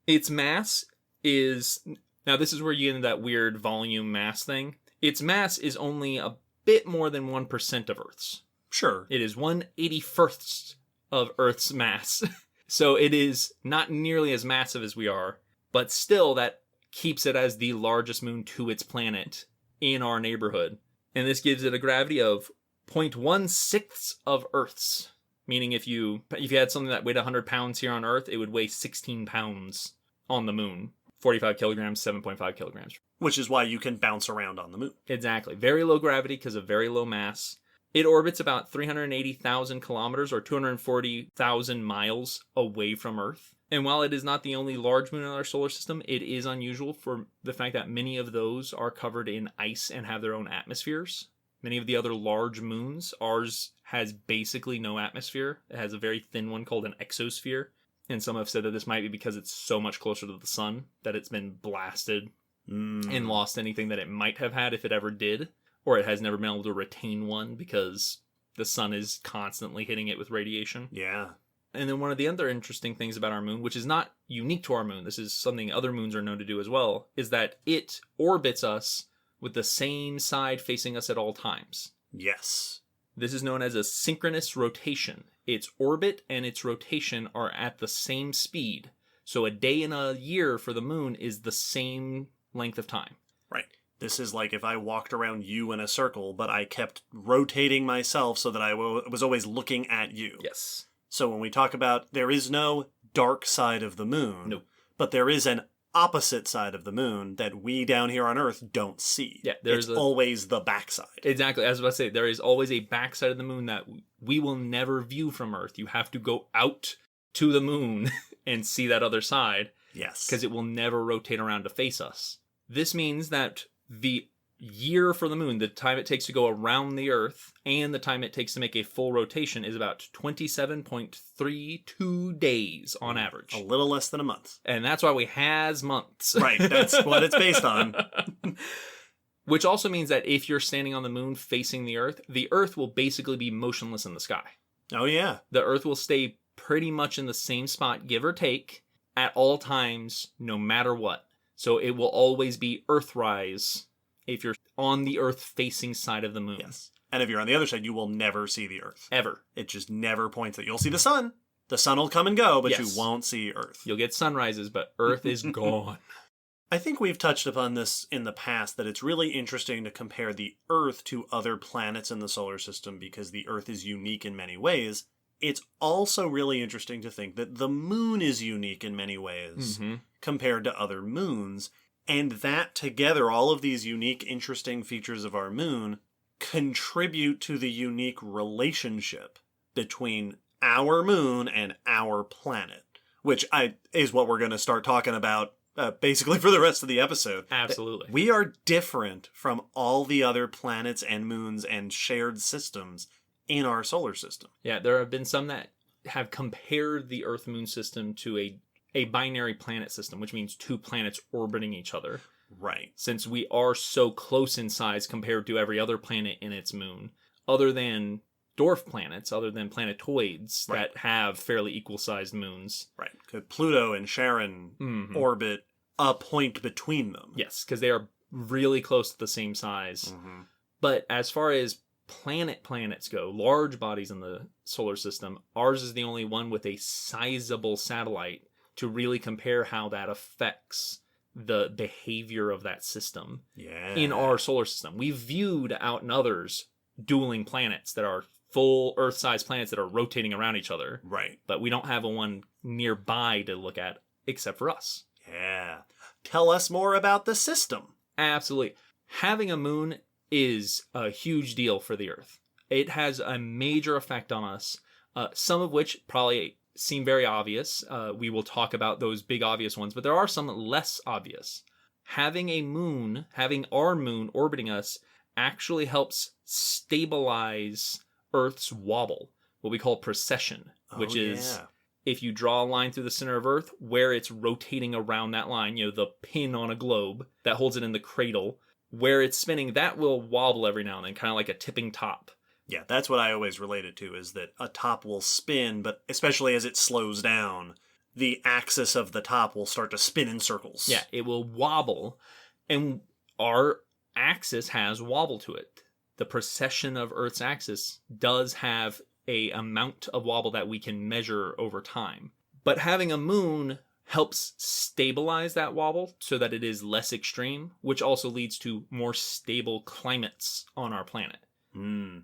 Its mass is... Now, this is where you get into that weird volume mass thing. Its mass is only a bit more than 1% of Earth's. Sure. It is 1/81st of Earth's mass. So it is not nearly as massive as we are, but still that keeps it as the largest moon to its planet in our neighborhood. And this gives it a gravity of 0.16 of Earth's. Meaning if you had something that weighed 100 pounds here on Earth, it would weigh 16 pounds on the moon. 45 kilograms, 7.5 kilograms. Which is why you can bounce around on the moon. Exactly. Very low gravity because of very low mass. It orbits about 380,000 kilometers or 240,000 miles away from Earth. And while it is not the only large moon in our solar system, it is unusual for the fact that many of those are covered in ice and have their own atmospheres. Many of the other large moons, ours has basically no atmosphere. It has a very thin one called an exosphere. And some have said that this might be because it's so much closer to the sun that it's been blasted and lost anything that it might have had if it ever did. Or it has never been able to retain one because the sun is constantly hitting it with radiation. Yeah. And then one of the other interesting things about our moon, which is not unique to our moon, this is something other moons are known to do as well, is that it orbits us with the same side facing us at all times. Yes. This is known as a synchronous rotation. Its orbit and its rotation are at the same speed. So a day in a year for the moon is the same length of time. Right. This is like if I walked around you in a circle, but I kept rotating myself so that I was always looking at you. Yes. So when we talk about there is no dark side of the moon, Nope. But there is an opposite side of the moon that we down here on Earth don't see. Yeah, it's always the backside. Exactly. As I was about to say, there is always a backside of the moon that we will never view from Earth. You have to go out to the moon and see that other side. Yes. Because it will never rotate around to face us. This means that the year for the moon, the time it takes to go around the Earth, and the time it takes to make a full rotation is about 27.32 days on average. A little less than a month. And that's why we has months. Right, that's what it's based on. Which also means that if you're standing on the moon facing the Earth will basically be motionless in the sky. Oh, yeah. The Earth will stay pretty much in the same spot, give or take, at all times, no matter what. So it will always be Earthrise if you're on the Earth-facing side of the moon. Yes. And if you're on the other side, you will never see the Earth. Ever. It just never points at... You'll see the sun. The sun will come and go, but Yes. you won't see Earth. You'll get sunrises, but Earth is gone. I think we've touched upon this in the past, that it's really interesting to compare the Earth to other planets in the solar system because the Earth is unique in many ways. It's also really interesting to think that the moon is unique in many ways compared to other moons. And that together, all of these unique, interesting features of our moon contribute to the unique relationship between our moon and our planet, which is what we're going to start talking about basically for the rest of the episode. Absolutely. We are different from all the other planets and moons and shared systems in our solar system. Yeah, there have been some that have compared the Earth-Moon system to a binary planet system, which means two planets orbiting each other. Right. Since we are so close in size compared to every other planet in its moon, other than dwarf planets, other than planetoids that have fairly equal-sized moons. Right. Because Pluto and Charon orbit a point between them. Yes, because they are really close to the same size. But as far as planets go, large bodies in the solar system, ours is the only one with a sizable satellite to really compare how that affects the behavior of that system in our solar system. We've viewed out in others dueling planets that are full Earth-sized planets that are rotating around each other. Right. But we don't have a one nearby to look at except for us. Yeah. Tell us more about the system. Absolutely. Having a moon is a huge deal for the Earth. It has a major effect on us, some of which probably seem very obvious. We will talk about those big obvious ones, but there are some less obvious. Having our moon orbiting us actually helps stabilize Earth's wobble, what we call precession, which is if you draw a line through the center of Earth, where it's rotating around that line, the pin on a globe that holds it in the cradle, where it's spinning, that will wobble every now and then, kind of like a tipping top. Yeah, that's what I always relate it to, is that a top will spin, but especially as it slows down, the axis of the top will start to spin in circles. Yeah, it will wobble, and our axis has wobble to it. The precession of Earth's axis does have a amount of wobble that we can measure over time. But having a moon helps stabilize that wobble so that it is less extreme, which also leads to more stable climates on our planet.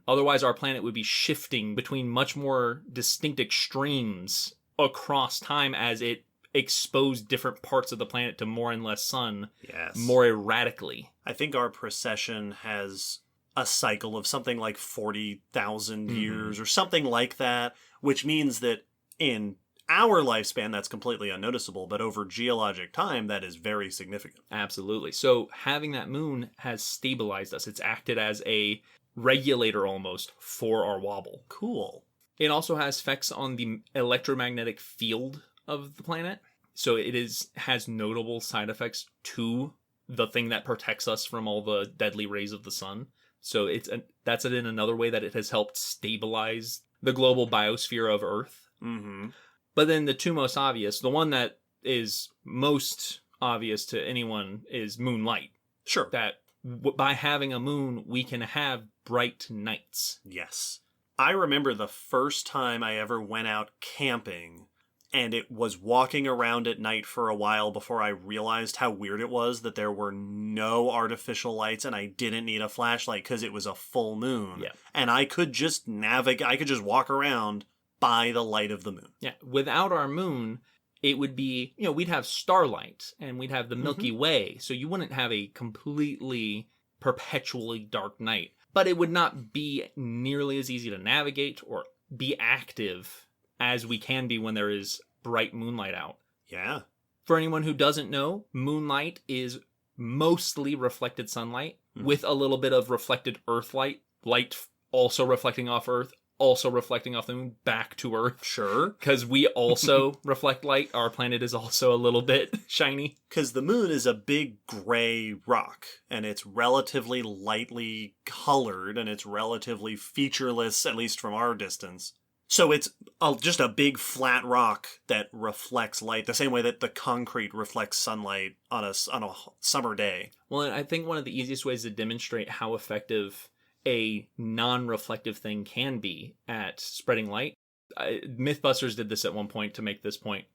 Otherwise, our planet would be shifting between much more distinct extremes across time as it exposed different parts of the planet to more and less sun more erratically. I think our precession has a cycle of something like 40,000 years or something like that, which means that in our lifespan, that's completely unnoticeable, but over geologic time, that is very significant. Absolutely. So having that moon has stabilized us. It's acted as a regulator almost for our wobble. Cool. It also has effects on the electromagnetic field of the planet. So it has notable side effects to the thing that protects us from all the deadly rays of the sun. So that's in another way that it has helped stabilize the global biosphere of Earth. Mm-hmm. But then the two most obvious, the one that is most obvious to anyone, is moonlight. Sure. That by having a moon, we can have bright nights. Yes. I remember the first time I ever went out camping, and it was walking around at night for a while before I realized how weird it was that there were no artificial lights and I didn't need a flashlight because it was a full moon. Yeah. And I could just I could just walk around by the light of the moon. Yeah. Without our moon, it would be, we'd have starlight and we'd have the Milky Way. So you wouldn't have a completely perpetually dark night, but it would not be nearly as easy to navigate or be active as we can be when there is bright moonlight out. Yeah. For anyone who doesn't know, moonlight is mostly reflected sunlight with a little bit of reflected Earth light also reflecting off Earth, also reflecting off the moon back to Earth. Sure. Because we also reflect light. Our planet is also a little bit shiny. Because the moon is a big gray rock, and it's relatively lightly colored, and it's relatively featureless, at least from our distance. So it's just a big flat rock that reflects light, the same way that the concrete reflects sunlight on a summer day. Well, and I think one of the easiest ways to demonstrate how effective a non-reflective thing can be at spreading light. Mythbusters did this at one point to make this point.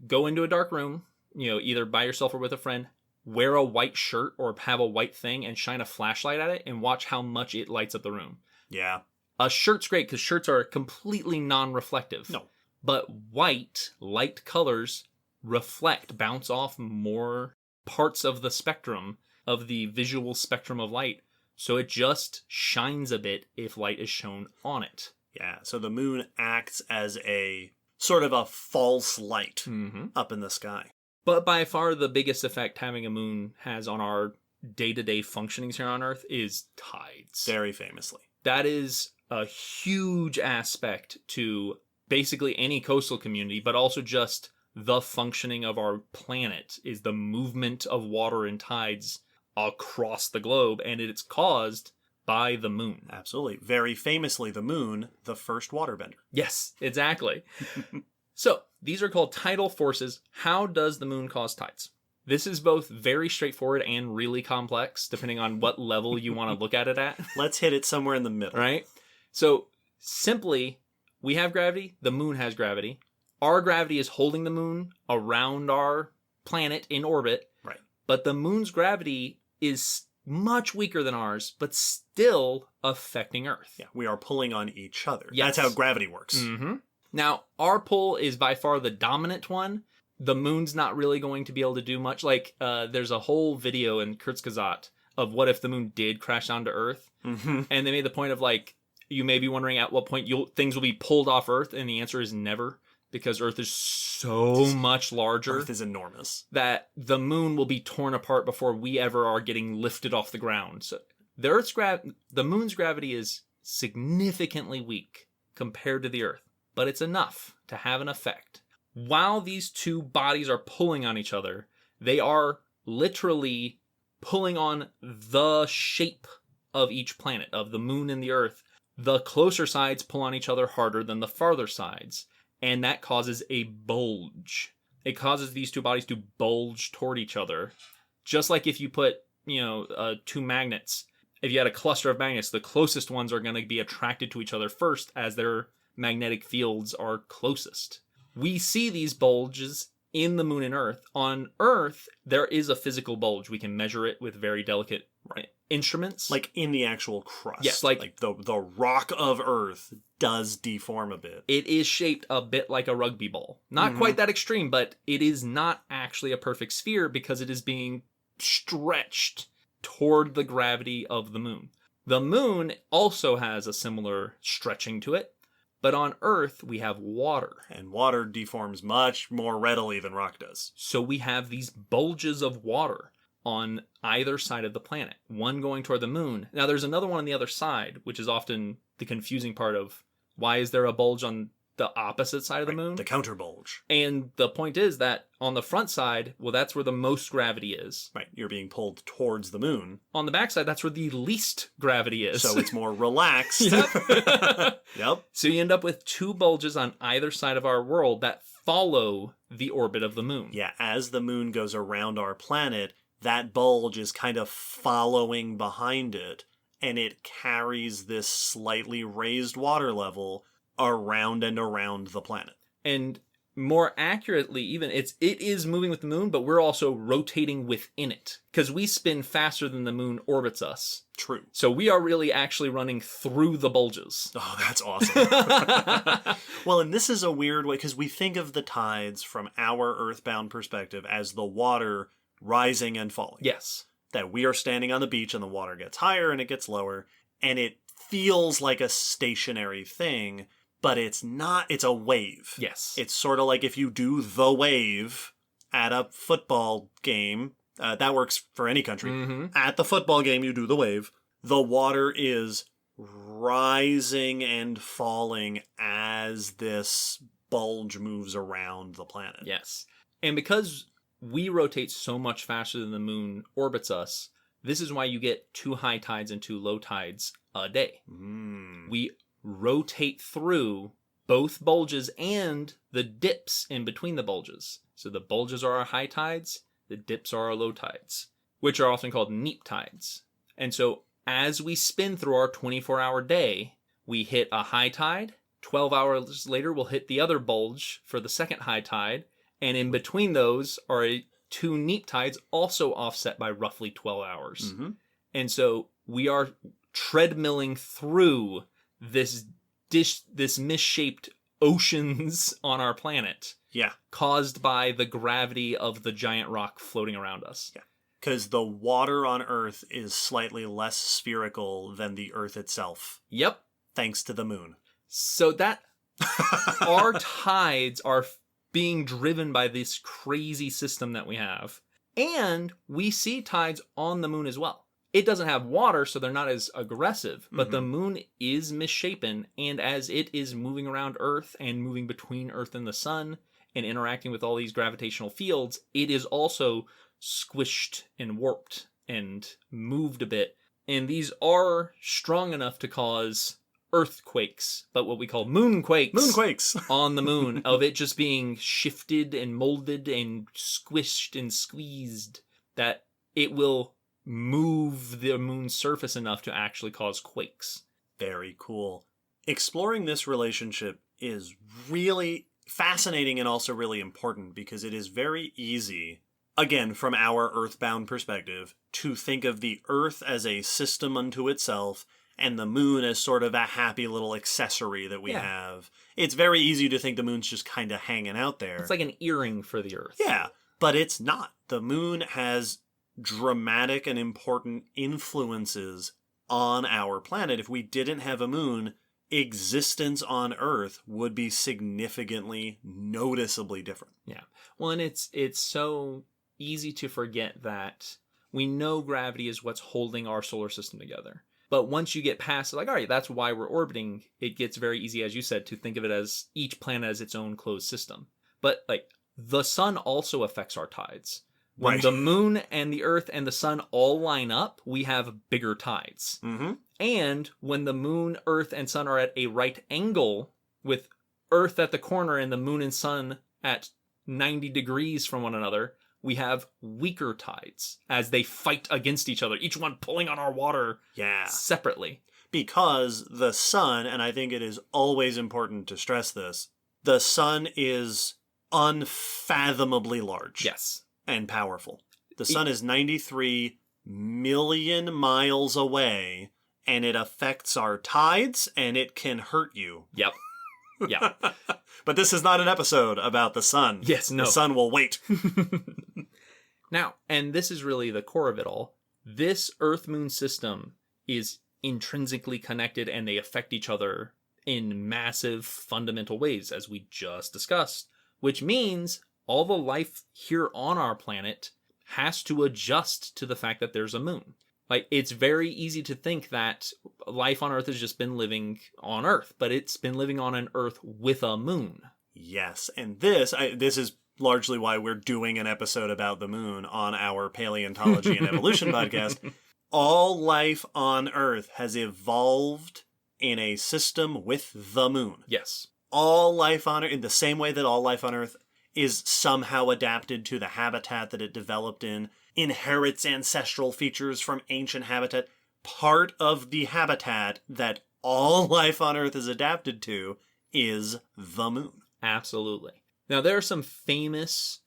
Go into a dark room, either by yourself or with a friend, wear a white shirt or have a white thing and shine a flashlight at it and watch how much it lights up the room. Yeah. A shirt's great because shirts are completely non-reflective. No. But white, light colors bounce off more parts of the spectrum, of the visual spectrum of light. So it just shines a bit if light is shown on it. Yeah, so the moon acts as a sort of a false light up in the sky. But by far the biggest effect having a moon has on our day-to-day functionings here on Earth is tides. Very famously. That is a huge aspect to basically any coastal community, but also just the functioning of our planet is the movement of water and tides across the globe, and it's caused by the moon. Absolutely. Very famously, the moon, the first waterbender. Yes, exactly. So, these are called tidal forces. How does the moon cause tides? This is both very straightforward and really complex, depending on what level you want to look at it at. Let's hit it somewhere in the middle. Right? So, simply, we have gravity, the moon has gravity. Our gravity is holding the moon around our planet in orbit. Right. But the moon's gravity is much weaker than ours, but still affecting Earth. Yeah, we are pulling on each other. Yes. That's how gravity works. Mm-hmm. Now, our pull is by far the dominant one. The moon's not really going to be able to do much. Like, there's a whole video in Kurzgesagt of what if the moon did crash onto Earth. Mm-hmm. And they made the point of, like, you may be wondering at what point things will be pulled off Earth, and the answer is never. Because Earth is so much larger. Earth is enormous. That the moon will be torn apart before we ever are getting lifted off the ground. So the moon's gravity is significantly weak compared to the Earth. But it's enough to have an effect. while these two bodies are pulling on each other, they are literally pulling on the shape of each planet, of the moon and the earth. The closer sides pull on each other harder than the farther sides, and that causes a bulge. It causes these two bodies to bulge toward each other. Just like if you put, two magnets. If you had a cluster of magnets, the closest ones are going to be attracted to each other first as their magnetic fields are closest. We see these bulges in the moon and Earth. On Earth, there is a physical bulge. We can measure it with very delicate instruments. Like in the actual crust. Yes, like the rock of Earth does deform a bit. It is shaped a bit like a rugby ball. Not quite that extreme, but it is not actually a perfect sphere because it is being stretched toward the gravity of the moon. The moon also has a similar stretching to it, but on Earth we have water. And water deforms much more readily than rock does. So we have these bulges of water on either side of the planet, one going toward the moon. Now there's another one on the other side, which is often the confusing part of why is there a bulge on the opposite side of the moon? The counter bulge. And the point is that on the front side, well, that's where the most gravity is. Right, you're being pulled towards the moon. On the backside, that's where the least gravity is. So it's more relaxed. Yep. Yep. So you end up with two bulges on either side of our world that follow the orbit of the moon. Yeah, as the moon goes around our planet, that bulge is kind of following behind it, and it carries this slightly raised water level around and around the planet. And more accurately, even it is moving with the moon, but we're also rotating within it because we spin faster than the moon orbits us. True. So we are really actually running through the bulges. Oh, that's awesome. Well, and this is a weird way because we think of the tides from our earthbound perspective as the water rising and falling. Yes. That we are standing on the beach and the water gets higher and it gets lower, and it feels like a stationary thing. But it's not, it's a wave. Yes. It's sort of like if you do the wave at a football game, that works for any country. Mm-hmm. At the football game, you do the wave. The water is rising and falling as this bulge moves around the planet. Yes. And because we rotate so much faster than the moon orbits us, this is why you get 2 high tides and 2 low tides a day. We rotate through both bulges and the dips in between the bulges. So the bulges are our high tides, the dips are our low tides, which are often called neap tides. And so as we spin through our 24-hour day, we hit a high tide, 12 hours later we'll hit the other bulge for the second high tide, and in between those are 2 neap tides also offset by roughly 12 hours. Mm-hmm. And so we are treadmilling through this misshaped oceans on our planet. Yeah. Caused by the gravity of the giant rock floating around us. Yeah. Because the water on Earth is slightly less spherical than the Earth itself. Yep. Thanks to the moon. So that our tides are being driven by this crazy system that we have. And we see tides on the moon as well. It doesn't have water, so they're not as aggressive, but the moon is misshapen, and as it is moving around Earth and moving between Earth and the sun and interacting with all these gravitational fields, it is also squished and warped and moved a bit. And these are strong enough to cause earthquakes, but what we call moonquakes. Moonquakes! On the moon, of it just being shifted and molded and squished and squeezed, that it will move the moon's surface enough to actually cause quakes. Very cool. Exploring this relationship is really fascinating and also really important because it is very easy, again, from our earthbound perspective, to think of the Earth as a system unto itself and the moon as sort of a happy little accessory that we have. It's very easy to think the moon's just kind of hanging out there. It's like an earring for the Earth. Yeah, but it's not. The moon has dramatic and important influences on our planet. If we didn't have a moon, existence on Earth would be significantly, noticeably different. Yeah. Well, and it's so easy to forget that we know gravity is what's holding our solar system together. But once you get past it, like, all right, that's why we're orbiting, it gets very easy, as you said, to think of it as each planet as its own closed system. But like the sun also affects our tides. When Right. the moon and the earth and the sun all line up, we have bigger tides. Mm-hmm. And when the moon, earth, and sun are at a right angle, with earth at the corner and the moon and sun at 90 degrees from one another, we have weaker tides as they fight against each other, each one pulling on our water Yeah. separately. Because the sun, and I think it is always important to stress this, the sun is unfathomably large. Yes. And powerful. The sun is 93 million miles away, and it affects our tides, and it can hurt you. Yep. Yeah. But this is not an episode about the sun. Yes, no. The sun will wait. Now, and this is really the core of it all, this Earth-Moon system is intrinsically connected, and they affect each other in massive fundamental ways, as we just discussed, which means all the life here on our planet has to adjust to the fact that there's a moon. Like, it's very easy to think that life on Earth has just been living on Earth, but it's been living on an Earth with a moon. Yes, and this is largely why we're doing an episode about the moon on our Paleontology and Evolution podcast. All life on Earth has evolved in a system with the moon. Yes. All life on Earth, in the same way that all life on Earth is somehow adapted to the habitat that it developed in, inherits ancestral features from ancient habitat. Part of the habitat that all life on Earth is adapted to is the moon. Absolutely. Now, there are some famous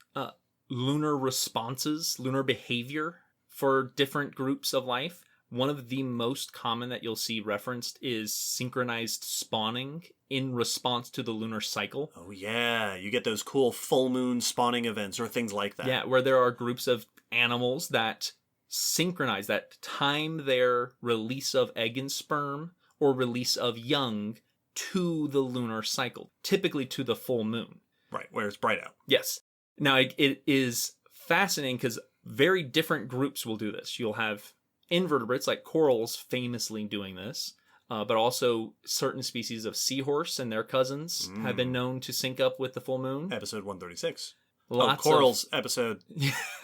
lunar responses, lunar behavior for different groups of life. One of the most common that you'll see referenced is synchronized spawning in response to the lunar cycle. Oh yeah, you get those cool full moon spawning events or things like that. Yeah, where there are groups of animals that synchronize, that time their release of egg and sperm or release of young to the lunar cycle, typically to the full moon. Right, where it's bright out. Yes. Now, it is fascinating because very different groups will do this. You'll have invertebrates like corals famously doing this, but also certain species of seahorse and their cousins have been known to sync up with the full moon. Episode 136. Lots corals, episode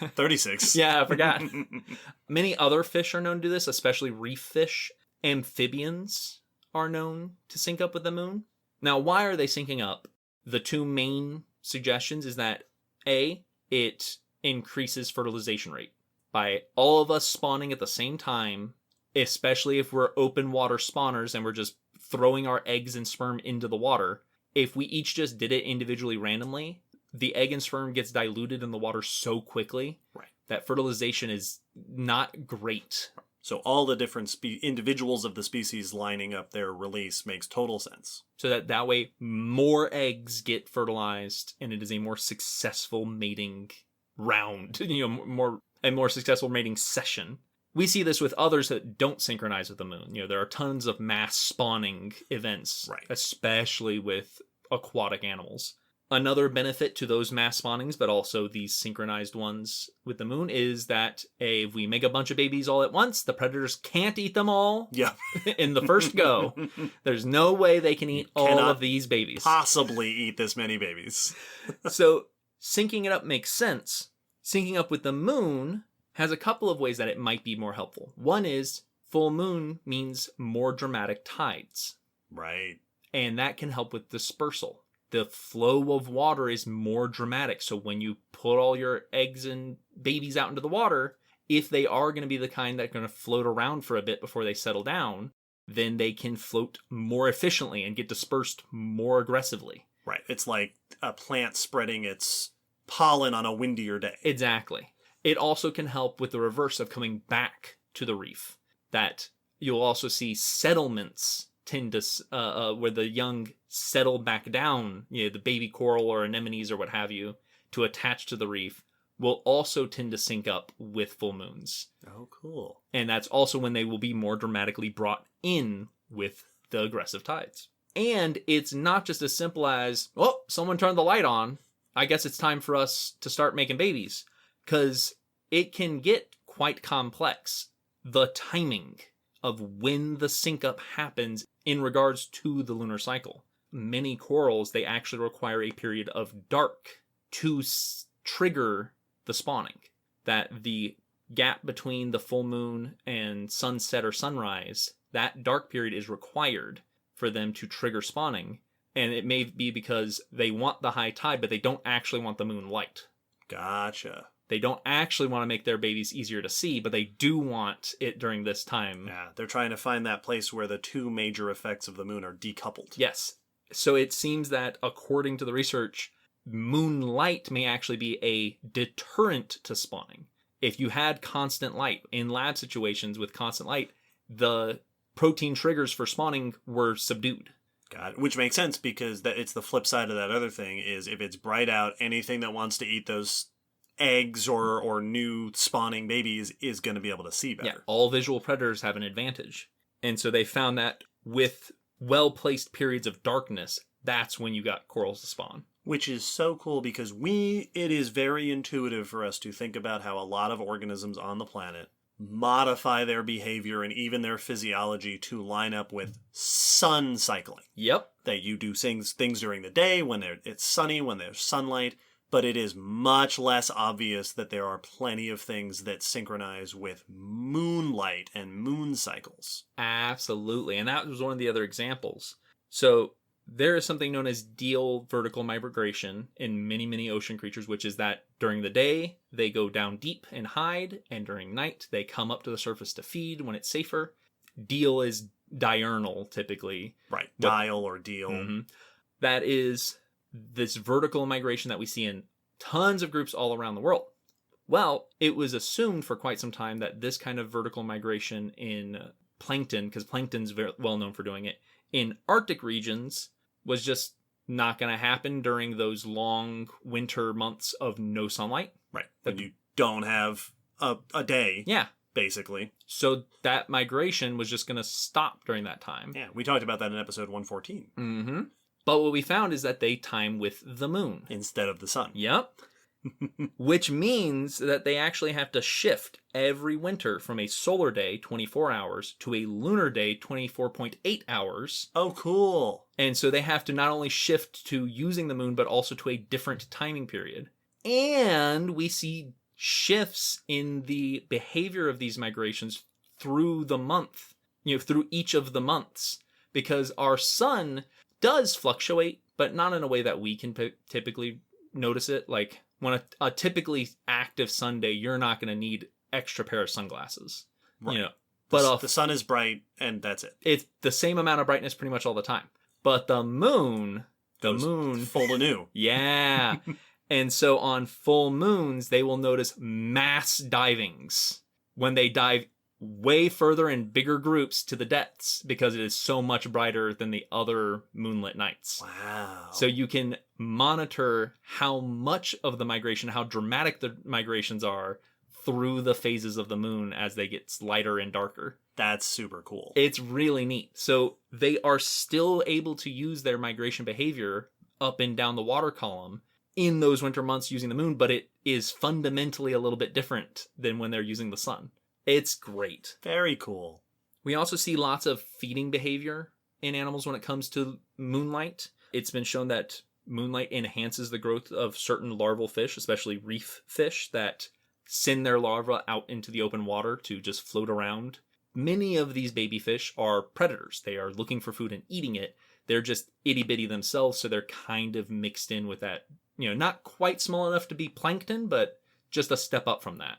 36. Yeah, I forgot. Many other fish are known to do this, especially reef fish. Amphibians are known to sync up with the moon. Now, why are they syncing up? The two main suggestions is that A, it increases fertilization rate. By all of us spawning at the same time, especially if we're open water spawners and we're just throwing our eggs and sperm into the water, if we each just did it individually randomly, the egg and sperm gets diluted in the water so quickly that fertilization is not great. So all the different individuals of the species lining up their release makes total sense. So that way more eggs get fertilized and it is a more successful mating round, a more successful mating session. We see this with others that don't synchronize with the moon. There are tons of mass spawning events, especially with aquatic animals. Another benefit to those mass spawnings, but also these synchronized ones with the moon, is that if we make a bunch of babies all at once, the predators can't eat them all in the first go. There's no way they can eat all of these babies. Possibly eat this many babies. So syncing it up makes sense. Syncing up with the moon has a couple of ways that it might be more helpful. One is full moon means more dramatic tides. Right. And that can help with dispersal. The flow of water is more dramatic. So when you put all your eggs and babies out into the water, if they are going to be the kind that are going to float around for a bit before they settle down, then they can float more efficiently and get dispersed more aggressively. Right. It's like a plant spreading its pollen on a windier day. Exactly. It also can help with the reverse of coming back to the reef. That you'll also see settlements tend to, where the young settle back down, the baby coral or anemones or what have you, to attach to the reef, will also tend to sync up with full moons. Oh, cool. And that's also when they will be more dramatically brought in with the aggressive tides. And it's not just as simple as, oh, someone turned the light on, I guess it's time for us to start making babies. Because it can get quite complex. The timing of when the sync up happens in regards to the lunar cycle. many corals, they actually require a period of dark to trigger the spawning. That the gap between the full moon and sunset or sunrise, that dark period is required for them to trigger spawning. And it may be because they want the high tide, but they don't actually want the moon light. Gotcha. They don't actually want to make their babies easier to see, but they do want it during this time. Yeah, they're trying to find that place where the two major effects of the moon are decoupled. Yes. So it seems that, according to the research, moonlight may actually be a deterrent to spawning. If you had constant light, in lab situations with constant light, the protein triggers for spawning were subdued. God, which makes sense because it's the flip side of that other thing is if it's bright out, anything that wants to eat those eggs or new spawning babies is going to be able to see better. Yeah, all visual predators have an advantage. And so they found that with well-placed periods of darkness, that's when you got corals to spawn. Which is so cool because it is very intuitive for us to think about how a lot of organisms on the planet modify their behavior and even their physiology to line up with sun cycling. Yep. That you do things during the day when it's sunny, when there's sunlight, but it is much less obvious that there are plenty of things that synchronize with moonlight and moon cycles. Absolutely. And that was one of the other examples. So there is something known as diel vertical migration in many, many ocean creatures, which is that during the day, they go down deep and hide, and during night, they come up to the surface to feed when it's safer. Diel is diurnal, typically. Right. Dial or deal. Mm-hmm. That is this vertical migration that we see in tons of groups all around the world. Well, it was assumed for quite some time that this kind of vertical migration in plankton, because plankton's very well known for doing it, in Arctic regions was just not going to happen during those long winter months of no sunlight. Right. When you don't have a day. Yeah. Basically. So that migration was just going to stop during that time. Yeah, we talked about that in episode 114. Mm-hmm. But what we found is that they time with the moon. Instead of the sun. Yep. Which means that they actually have to shift every winter from a solar day, 24 hours, to a lunar day, 24.8 hours. Oh, cool. And so they have to not only shift to using the moon, but also to a different timing period. And we see shifts in the behavior of these migrations through the month, through each of the months. Because our sun does fluctuate, but not in a way that we can typically notice it. Like when a typically active sun day, you're not going to need extra pair of sunglasses. Right. But the sun is bright and that's it. It's the same amount of brightness pretty much all the time. But the moon full anew. Yeah. And so on full moons, they will notice mass divings when they dive way further in bigger groups to the depths because it is so much brighter than the other moonlit nights. Wow. So you can monitor how much of the migration, how dramatic the migrations are through the phases of the moon as they get lighter and darker. That's super cool. It's really neat. So they are still able to use their migration behavior up and down the water column in those winter months using the moon, but it is fundamentally a little bit different than when they're using the sun. It's great. Very cool. We also see lots of feeding behavior in animals when it comes to moonlight. It's been shown that moonlight enhances the growth of certain larval fish, especially reef fish, that send their larvae out into the open water to just float around. Many of these baby fish are predators. They are looking for food and eating it. They're just itty-bitty themselves, so they're kind of mixed in with that, not quite small enough to be plankton, but just a step up from that.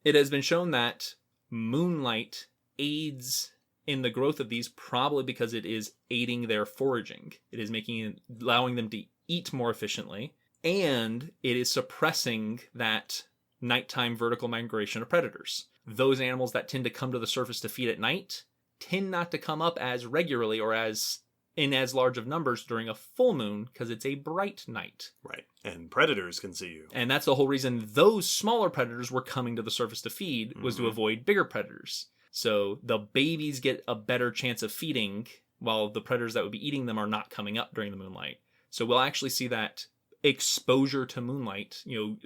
It has been shown that moonlight aids in the growth of these probably because it is aiding their foraging. It is allowing them to eat more efficiently, and it is suppressing that nighttime vertical migration of predators. Those animals that tend to come to the surface to feed at night tend not to come up as regularly or in as large of numbers during a full moon because it's a bright night. Right. And predators can see you. And that's the whole reason those smaller predators were coming to the surface to feed was to avoid bigger predators. So the babies get a better chance of feeding while the predators that would be eating them are not coming up during the moonlight. So we'll actually see that exposure to moonlight,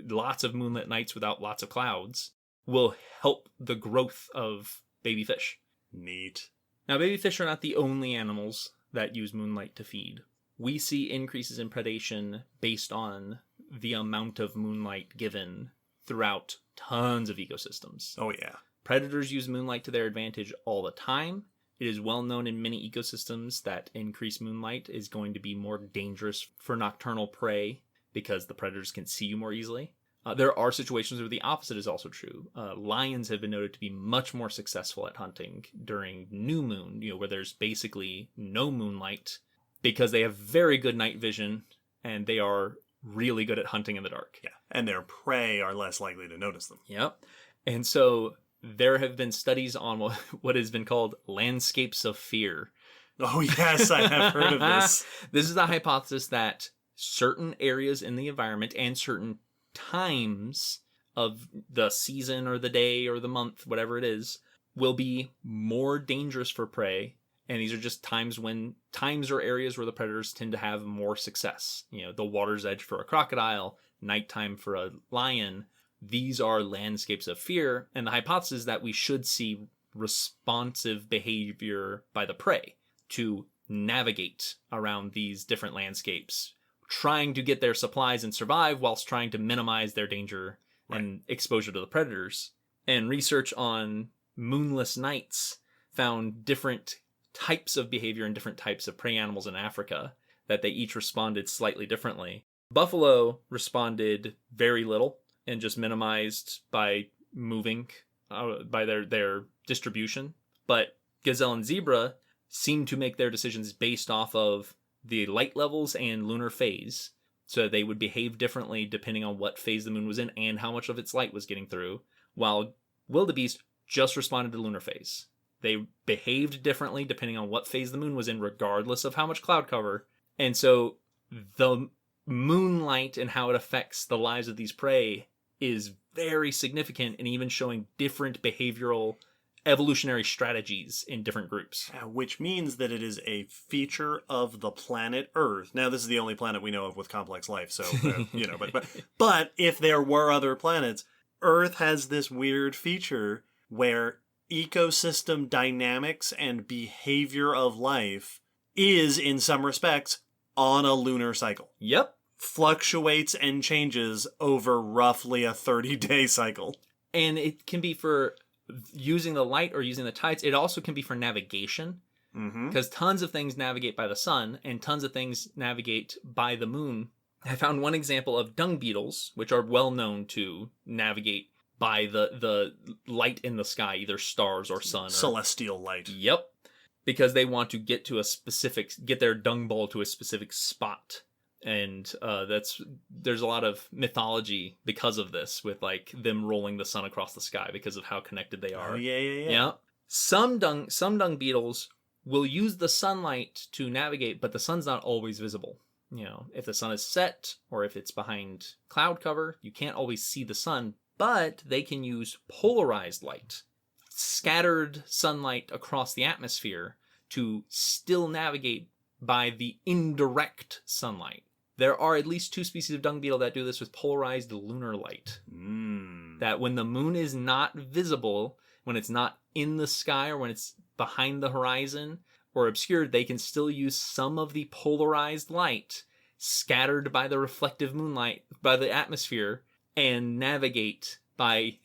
lots of moonlit nights without lots of clouds, will help the growth of baby fish. Neat. Now, baby fish are not the only animals that use moonlight to feed. we see increases in predation based on the amount of moonlight given throughout tons of ecosystems. Oh, yeah. Predators use moonlight to their advantage all the time. It is well known in many ecosystems that increased moonlight is going to be more dangerous for nocturnal prey because the predators can see you more easily. There are situations where the opposite is also true. Lions have been noted to be much more successful at hunting during new moon, where there's basically no moonlight, because they have very good night vision and they are really good at hunting in the dark. Yeah, and their prey are less likely to notice them. Yep. And so there have been studies on what has been called landscapes of fear. Oh, yes, I have heard of this. This is the hypothesis that certain areas in the environment and certain times of the season or the day or the month, whatever it is, will be more dangerous for prey. And these are just times or areas where the predators tend to have more success. The water's edge for a crocodile, nighttime for a lion. These are landscapes of fear. And the hypothesis is that we should see responsive behavior by the prey to navigate around these different landscapes, trying to get their supplies and survive whilst trying to minimize their danger and exposure to the predators. And research on moonless nights found different types of behavior in different types of prey animals in Africa, that they each responded slightly differently. Buffalo responded very little and just minimized by moving by their distribution. But gazelle and zebra seemed to make their decisions based off of the light levels and lunar phase. So they would behave differently depending on what phase the moon was in and how much of its light was getting through, while wildebeest just responded to lunar phase. They behaved differently depending on what phase the moon was in, regardless of how much cloud cover. And so the moonlight and how it affects the lives of these prey is very significant, and even showing different behavioral evolutionary strategies in different groups. Which means that it is a feature of the planet Earth. Now, this is the only planet we know of with complex life, so, but if there were other planets, Earth has this weird feature where ecosystem dynamics and behavior of life is, in some respects, on a lunar cycle. Yep. Fluctuates and changes over roughly a 30-day cycle. And it can be for using the light or using the tides. It also can be for navigation, because tons of things navigate by the sun and tons of things navigate by the moon. I found one example of dung beetles, which are well known to navigate by the light in the sky, either stars or sun. Celestial light. Yep. Because they want to get their dung ball to a specific spot. And there's a lot of mythology because of this, with like them rolling the sun across the sky because of how connected they are. Oh, yeah. Yeah. Some dung beetles will use the sunlight to navigate, but the sun's not always visible. If the sun is set or if it's behind cloud cover, you can't always see the sun, but they can use polarized light, scattered sunlight across the atmosphere, to still navigate by the indirect sunlight. There are at least 2 species of dung beetle that do this with polarized lunar light. That when the moon is not visible, when it's not in the sky or when it's behind the horizon or obscured, they can still use some of the polarized light scattered by the reflective moonlight, by the atmosphere, and navigate by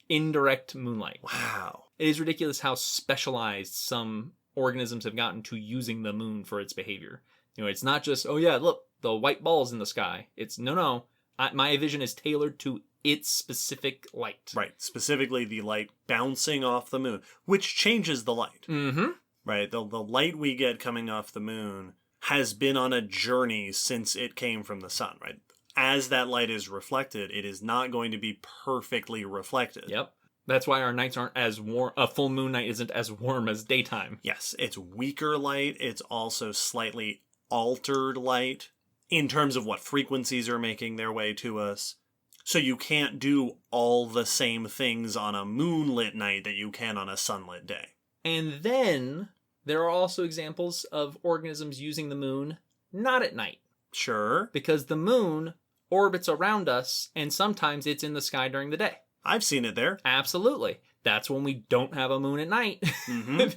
indirect moonlight. Wow. It is ridiculous how specialized some organisms have gotten to using the moon for its behavior. It's not just, oh yeah, look, the white ball's in the sky. It's, no, my vision is tailored to its specific light. Right, specifically the light bouncing off the moon, which changes the light. Mm-hmm. Right, the light we get coming off the moon has been on a journey since it came from the sun, right? As that light is reflected, it is not going to be perfectly reflected. Yep. That's why our nights aren't as warm. A full moon night isn't as warm as daytime. Yes, it's weaker light. It's also slightly altered light in terms of what frequencies are making their way to us. So you can't do all the same things on a moonlit night that you can on a sunlit day. And then there are also examples of organisms using the moon not at night. Sure. Because the moon orbits around us, and sometimes it's in the sky during the day. I've seen it there. Absolutely. That's when we don't have a moon at night,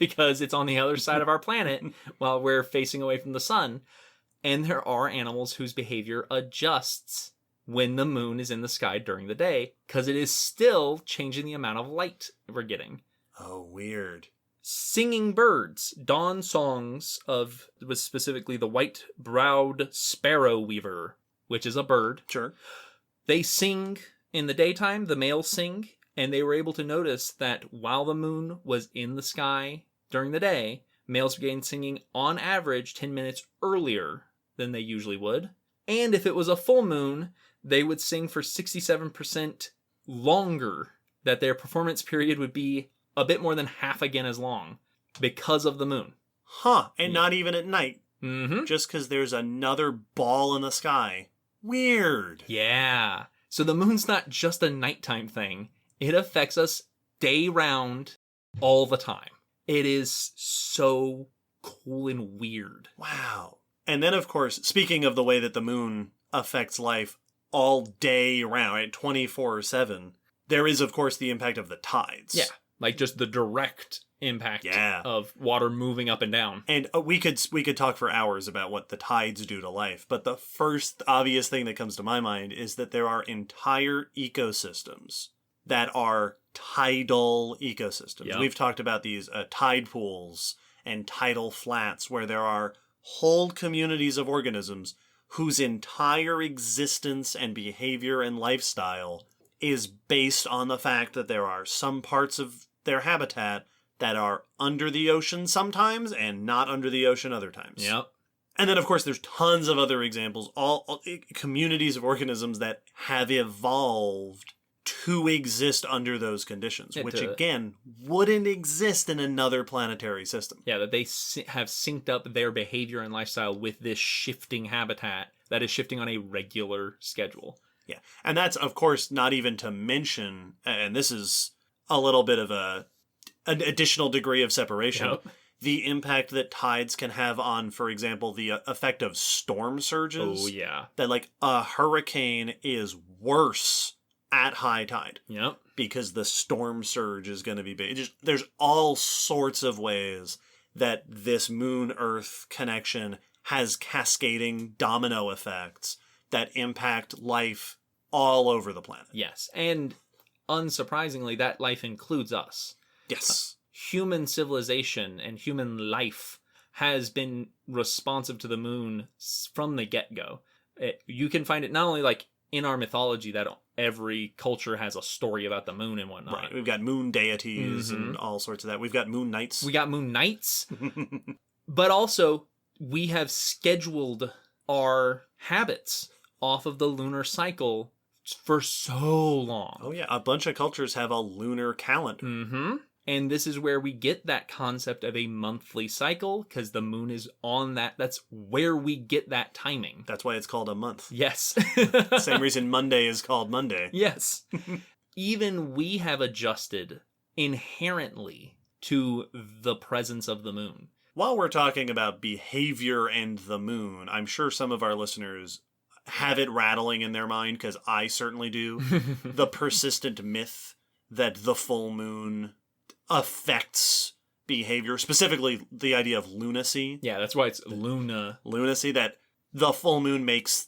because it's on the other side of our planet while we're facing away from the sun. And there are animals whose behavior adjusts when the moon is in the sky during the day, because it is still changing the amount of light we're getting. Oh, weird. Singing birds. Dawn songs was specifically the white-browed sparrow weaver, which is a bird. Sure. They sing in the daytime, the males sing, and they were able to notice that while the moon was in the sky during the day, males began singing on average 10 minutes earlier than they usually would. And if it was a full moon, they would sing for 67% longer, that their performance period would be a bit more than half again as long because of the moon. Huh. And not even at night. Mm-hmm. Just because there's another ball in the sky. Weird. Yeah. So the moon's not just a nighttime thing. It affects us day round all the time. It is so cool and weird. Wow. And then, of course, speaking of the way that the moon affects life all day round, right? 24/7, there is, of course, the impact of the tides. Yeah. Like just the direct impact of water moving up and down. And we could talk for hours about what the tides do to life, but the first obvious thing that comes to my mind is that there are entire ecosystems that are tidal ecosystems. Yep. We've talked about these tide pools and tidal flats where there are whole communities of organisms whose entire existence and behavior and lifestyle is based on the fact that there are some parts of their habitat that are under the ocean sometimes and not under the ocean other times. Yep. And then, of course, there's tons of other examples, all communities of organisms that have evolved to exist under those conditions, which, again, wouldn't exist in another planetary system. Yeah, that they have synced up their behavior and lifestyle with this shifting habitat that is shifting on a regular schedule. Yeah, and that's, of course, not even to mention, and this is a little bit of an additional degree of separation, Yep. the impact that tides can have on, for example, the effect of storm surges. Oh, yeah. That, like, a hurricane is worse at high tide. Yep. Because the storm surge is going to be big. There's all sorts of ways that this moon-Earth connection has cascading domino effects that impact life all over the planet. Yes, and unsurprisingly, that life includes us. Yes. Human civilization and human life has been responsive to the moon from the get-go. You can find it not only like in our mythology that every culture has a story about the moon and whatnot. Right. We've got moon deities and all sorts of that. We've got moon knights. We got moon knights. But also, we have scheduled our habits off of the lunar cycle for so long. Oh, yeah. A bunch of cultures have a lunar calendar. Mm-hmm. And this is where we get that concept of a monthly cycle, because the moon is on that. That's where we get that timing. That's why it's called a month. Yes. Same reason Monday is called Monday. Yes. Even we have adjusted inherently to the presence of the moon. While we're talking about behavior and the moon, I'm sure some of our listeners have it rattling in their mind, because I certainly do. The persistent myth that the full moon affects behavior, specifically the idea of lunacy. Yeah, that's why it's Luna. Lunacy, that the full moon makes,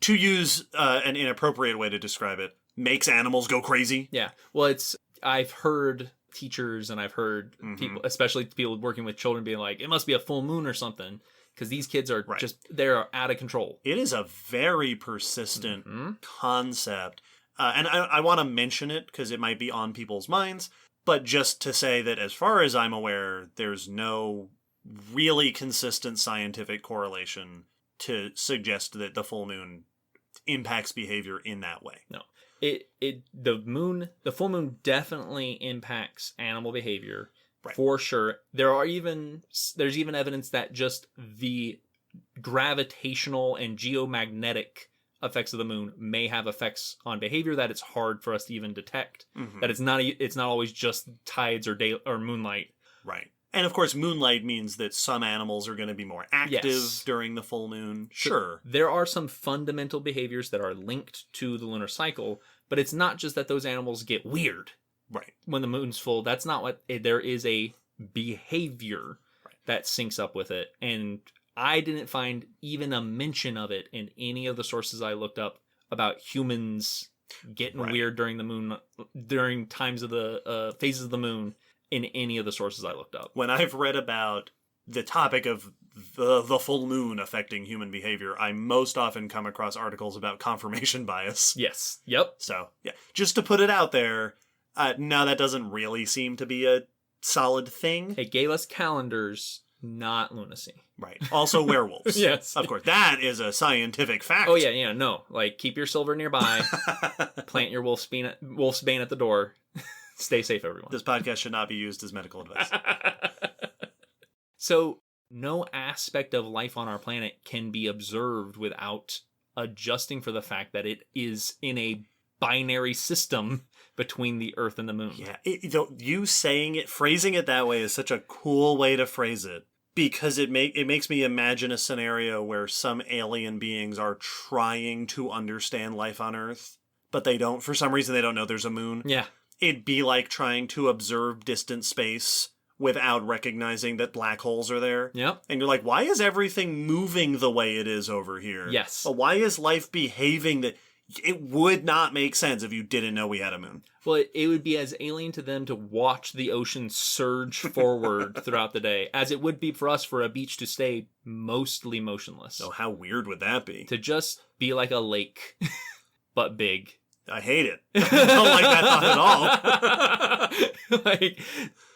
to use an inappropriate way to describe it, makes animals go crazy. Yeah, well, I've heard teachers and I've heard people, especially people working with children, being like, it must be a full moon or something, because these kids are they're out of control. It is a very persistent concept. And I want to mention it because it might be on people's minds, but just to say that as far as I'm aware, there's no really consistent scientific correlation to suggest that the full moon impacts behavior in that way. No. The full moon definitely impacts animal behavior. Right. For sure. There's even evidence that just the gravitational and geomagnetic effects of the moon may have effects on behavior that it's hard for us to even detect. That it's not always just tides or moonlight. Right. And of course, moonlight means that some animals are going to be more active during the full moon. Sure. So there are some fundamental behaviors that are linked to the lunar cycle, but it's not just that those animals get weird. Right. When the moon's full, that's not what there is a behavior that syncs up with it. And I didn't find even a mention of it in any of the sources I looked up about humans getting weird during times of the phases of the moon in any of the sources I looked up. When I've read about the topic of the full moon affecting human behavior, I most often come across articles about confirmation bias. Yes. Yep. So, yeah, just to put it out there, no, that doesn't really seem to be a solid thing. It gave us calendars, not lunacy. Right. Also werewolves. Yes. Of course. That is a scientific fact. Oh, yeah, no. Like, keep your silver nearby. Plant your wolf's bane at the door. Stay safe, everyone. This podcast should not be used as medical advice. So, no aspect of life on our planet can be observed without adjusting for the fact that it is in a binary system between the Earth and the Moon. Yeah, you saying it, phrasing it that way is such a cool way to phrase it, because it makes me imagine a scenario where some alien beings are trying to understand life on Earth, but they don't. For some reason, they don't know there's a moon. Yeah. It'd be like trying to observe distant space without recognizing that black holes are there. Yep. And you're like, why is everything moving the way it is over here? Yes. Why is life behaving that... It would not make sense if you didn't know we had a moon. Well, it would be as alien to them to watch the ocean surge forward throughout the day as it would be for us for a beach to stay mostly motionless. So how weird would that be? To just be like a lake, but big. I hate it. I don't like that thought at all. Like,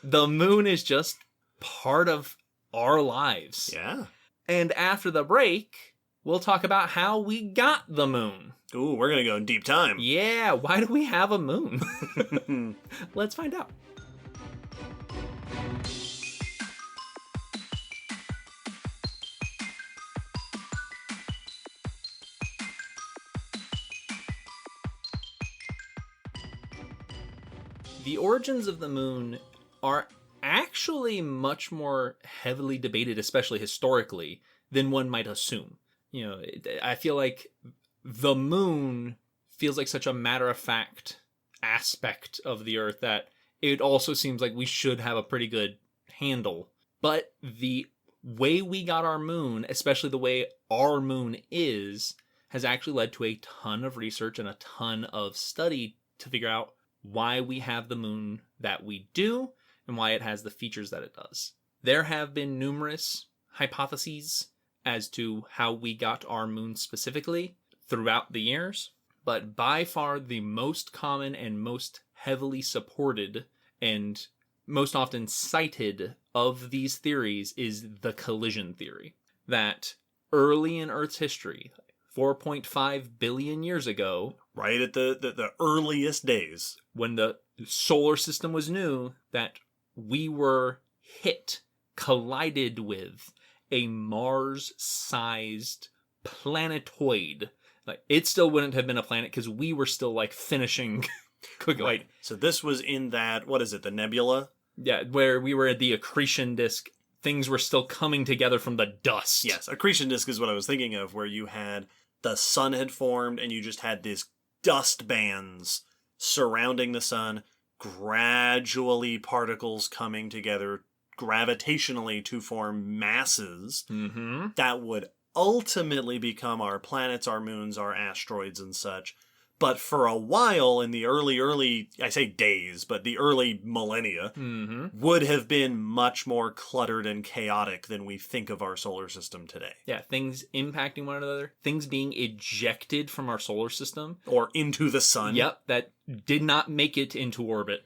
the moon is just part of our lives. Yeah. And after the break, we'll talk about how we got the moon. Ooh, we're going to go in deep time. Yeah, why do we have a moon? Let's find out. The origins of the moon are actually much more heavily debated, especially historically, than one might assume. You know, I feel like the moon feels like such a matter-of-fact aspect of the Earth that it also seems like we should have a pretty good handle. But the way we got our moon, especially the way our moon is, has actually led to a ton of research and a ton of study to figure out why we have the moon that we do and why it has the features that it does. There have been numerous hypotheses as to how we got our moon specifically throughout the years, but by far the most common and most heavily supported and most often cited of these theories is the collision theory. That early in Earth's history, 4.5 billion years ago, right at the earliest days, when the solar system was new, that we were collided with a Mars-sized planetoid. Like, it still wouldn't have been a planet because we were still like finishing. Right. So this was in that, what is it, the nebula? Yeah, where we were at the accretion disk. Things were still coming together from the dust. Yes, accretion disk is what I was thinking of, where you had the sun had formed and you just had these dust bands surrounding the sun, gradually particles coming together gravitationally to form masses that would ultimately become our planets, our moons, our asteroids and such. But for a while in the early, I say days, but the early millennia would have been much more cluttered and chaotic than we think of our solar system today. Yeah, things impacting one another, things being ejected from our solar system. Or into the sun. Yep, that did not make it into orbit.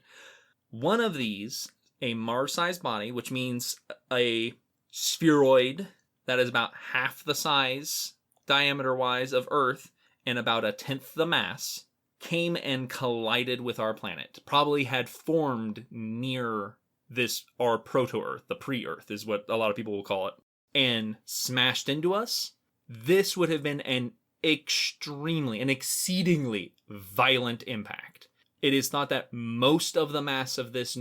One of these, a Mars-sized body, which means a spheroid that is about half the size, diameter-wise, of Earth, and about 1/10 the mass, came and collided with our planet. Probably had formed near this, our proto-Earth, the pre-Earth is what a lot of people will call it, and smashed into us. This would have been an exceedingly violent impact. It is thought that most of the mass of this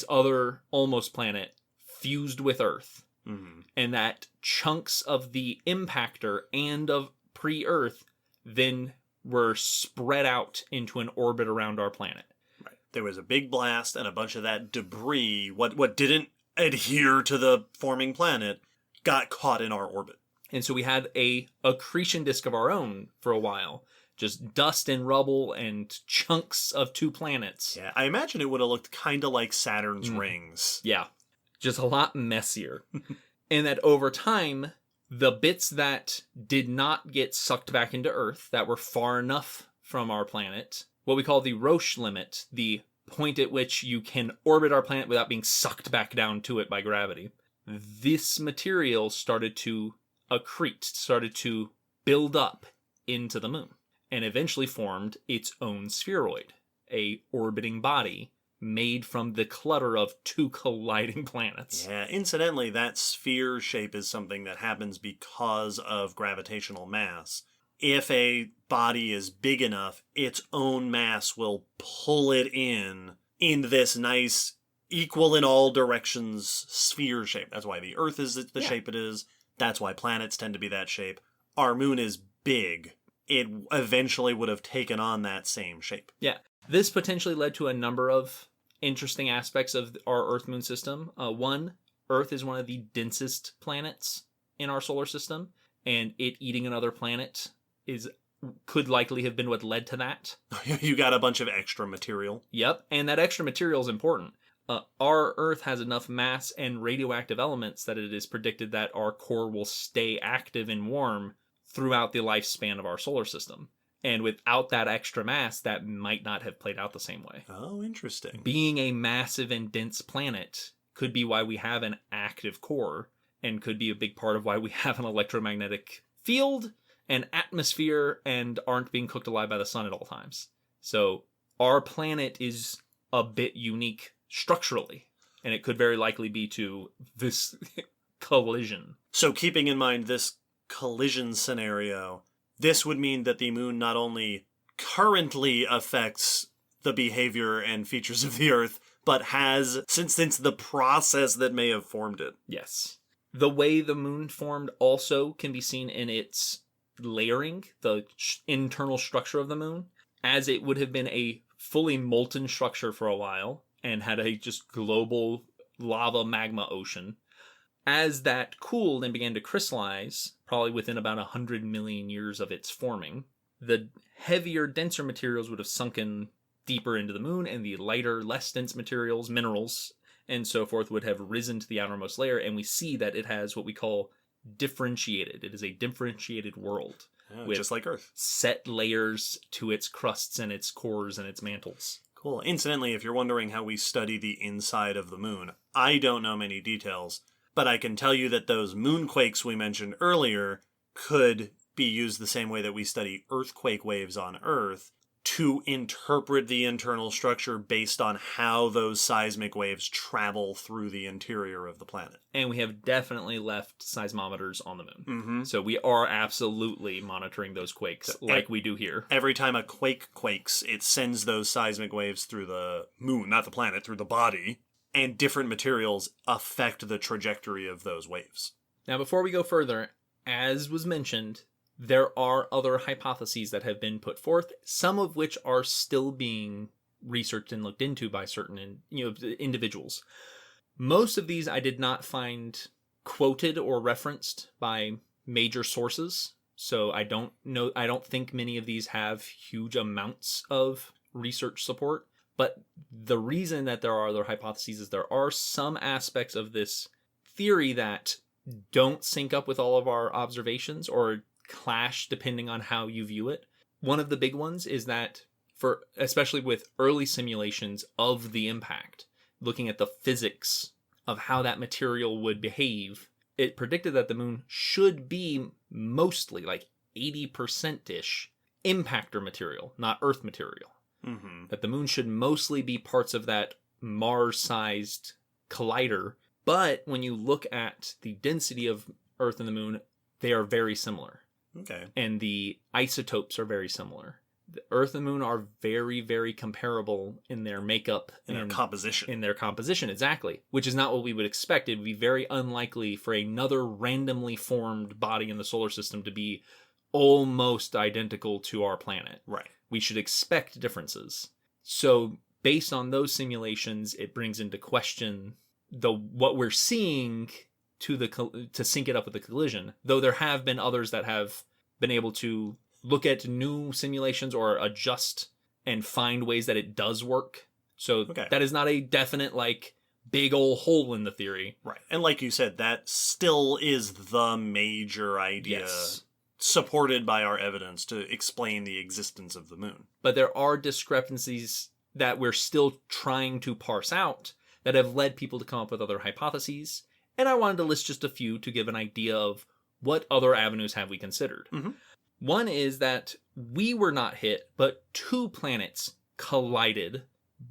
other almost planet fused with Earth, and that chunks of the impactor and of pre-Earth then were spread out into an orbit around our planet. Right. There was a big blast and a bunch of that debris, what didn't adhere to the forming planet, got caught in our orbit. And so we had a accretion disk of our own for a while. Just dust and rubble and chunks of 2 planets. Yeah, I imagine it would have looked kind of like Saturn's rings. Yeah, just a lot messier. And that over time, the bits that did not get sucked back into Earth, that were far enough from our planet, what we call the Roche limit, the point at which you can orbit our planet without being sucked back down to it by gravity, this material started to accrete, started to build up into the moon, and eventually formed its own spheroid, a orbiting body made from the clutter of 2 colliding planets. Yeah, incidentally, that sphere shape is something that happens because of gravitational mass. If a body is big enough, its own mass will pull it in this nice, equal in all directions sphere shape. That's why the Earth is the shape it is. That's why planets tend to be that shape. Our moon is big. It eventually would have taken on that same shape. Yeah. This potentially led to a number of interesting aspects of our Earth-Moon system. One, Earth is one of the densest planets in our solar system, and it eating another planet could likely have been what led to that. You got a bunch of extra material. Yep, and that extra material is important. Our Earth has enough mass and radioactive elements that it is predicted that our core will stay active and warm throughout the lifespan of our solar system. And without that extra mass, that might not have played out the same way. Oh, interesting. Being a massive and dense planet could be why we have an active core, and could be a big part of why we have an electromagnetic field and atmosphere and aren't being cooked alive by the sun at all times. So our planet is a bit unique structurally, and it could very likely be to this collision. So keeping in mind this collision scenario, this would mean that the moon not only currently affects the behavior and features of the Earth, but has since the process that may have formed it. Yes. The way the moon formed also can be seen in its layering, the internal structure of the moon, as it would have been a fully molten structure for a while and had a just global lava magma ocean. As that cooled and began to crystallize, probably within about 100 million years of its forming, the heavier, denser materials would have sunken deeper into the moon, and the lighter, less dense materials, minerals, and so forth would have risen to the outermost layer, and we see that it has what we call differentiated. It is a differentiated world. With just like Earth. Set layers to its crusts and its cores and its mantles. Cool. Incidentally, if you're wondering how we study the inside of the moon, I don't know many details, but I can tell you that those moonquakes we mentioned earlier could be used the same way that we study earthquake waves on Earth to interpret the internal structure based on how those seismic waves travel through the interior of the planet. And we have definitely left seismometers on the moon. Mm-hmm. So we are absolutely monitoring those quakes like we do here. Every time a quake quakes, it sends those seismic waves through the moon, not the planet, through the body, and different materials affect the trajectory of those waves. Now, before we go further, as was mentioned, there are other hypotheses that have been put forth, some of which are still being researched and looked into by certain individuals. Most of these I did not find quoted or referenced by major sources, so I don't think many of these have huge amounts of research support. But the reason that there are other hypotheses is there are some aspects of this theory that don't sync up with all of our observations or clash depending on how you view it. One of the big ones is that, especially with early simulations of the impact, looking at the physics of how that material would behave, it predicted that the moon should be mostly, like 80%-ish, impactor material, not Earth material. Mm-hmm. That the moon should mostly be parts of that Mars-sized collider. But when you look at the density of Earth and the moon, they are very similar. Okay. And the isotopes are very similar. The Earth and Moon are very, very comparable in their makeup. In their composition. In their composition, exactly. Which is not what we would expect. It would be very unlikely for another randomly formed body in the solar system to be almost identical to our planet. Right. We should expect differences. So, based on those simulations, it brings into question what we're seeing to sync it up with the collision, though there have been others that have been able to look at new simulations or adjust and find ways that it does work. So that is not a definite, like, big old hole in the theory. Right. And like you said, that still is the major idea supported by our evidence to explain the existence of the moon. But there are discrepancies that we're still trying to parse out that have led people to come up with other hypotheses. And I wanted to list just a few to give an idea of what other avenues have we considered. Mm-hmm. One is that we were not hit, but two planets collided,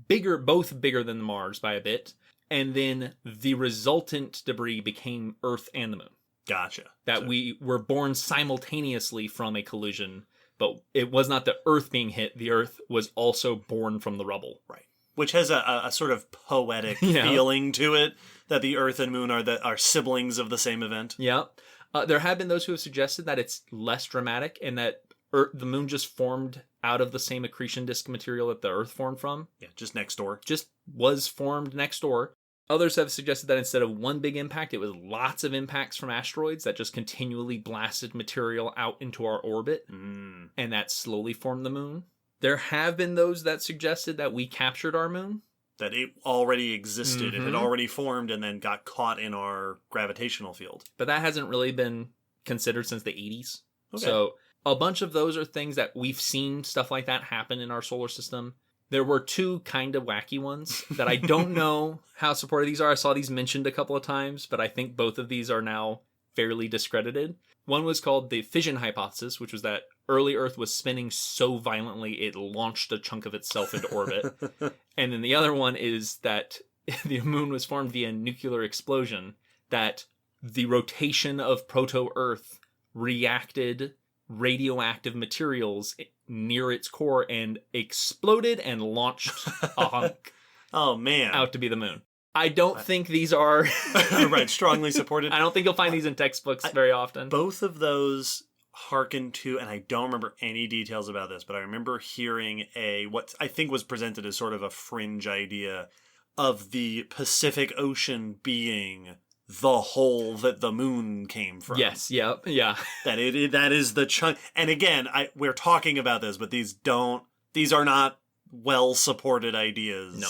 both bigger than Mars by a bit, and then the resultant debris became Earth and the moon. Gotcha. That we were born simultaneously from a collision, but it was not the Earth being hit. The Earth was also born from the rubble. Right. Which has a sort of poetic feeling to it, that the Earth and Moon are siblings of the same event. Yeah. There have been those who have suggested that it's less dramatic and that the Moon just formed out of the same accretion disk material that the Earth formed from. Yeah, just next door. Just was formed next door. Others have suggested that instead of one big impact, it was lots of impacts from asteroids that just continually blasted material out into our orbit, and that slowly formed the Moon. There have been those that suggested that we captured our moon. That it already existed. It had already formed and then got caught in our gravitational field. But that hasn't really been considered since the 80s. Okay. So a bunch of those are things that we've seen stuff like that happen in our solar system. There were two kind of wacky ones that I don't know how supported these are. I saw these mentioned a couple of times, but I think both of these are now fairly discredited. One was called the fission hypothesis, which was that early Earth was spinning so violently it launched a chunk of itself into orbit. And then the other one is that the moon was formed via nuclear explosion, that the rotation of proto-Earth reacted radioactive materials near its core and exploded and launched a hunk out to be the moon. I don't think these are right, strongly supported. I don't think you'll find these in textbooks very often. Both of those hearken to, and I don't remember any details about this, but I remember hearing what I think was presented as sort of a fringe idea of the Pacific Ocean being the hole that the moon came from. Yes, yeah. That is the chunk. And again, we're talking about this, but these are not well-supported ideas. No.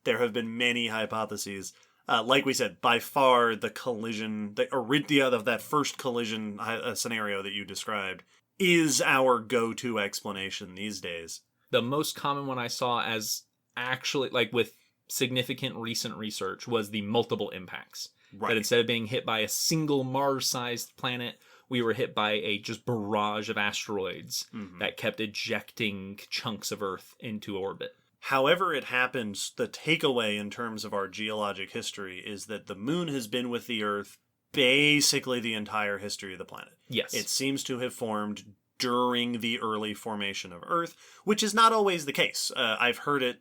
There have been many hypotheses. Like we said, by far the collision, of that first collision scenario that you described, is our go-to explanation these days. The most common one I saw as actually, like with significant recent research, was the multiple impacts. Right. That instead of being hit by a single Mars-sized planet, we were hit by a just barrage of asteroids that kept ejecting chunks of Earth into orbit. However it happens, the takeaway in terms of our geologic history is that the moon has been with the Earth basically the entire history of the planet. Yes. It seems to have formed during the early formation of Earth, which is not always the case. I've heard it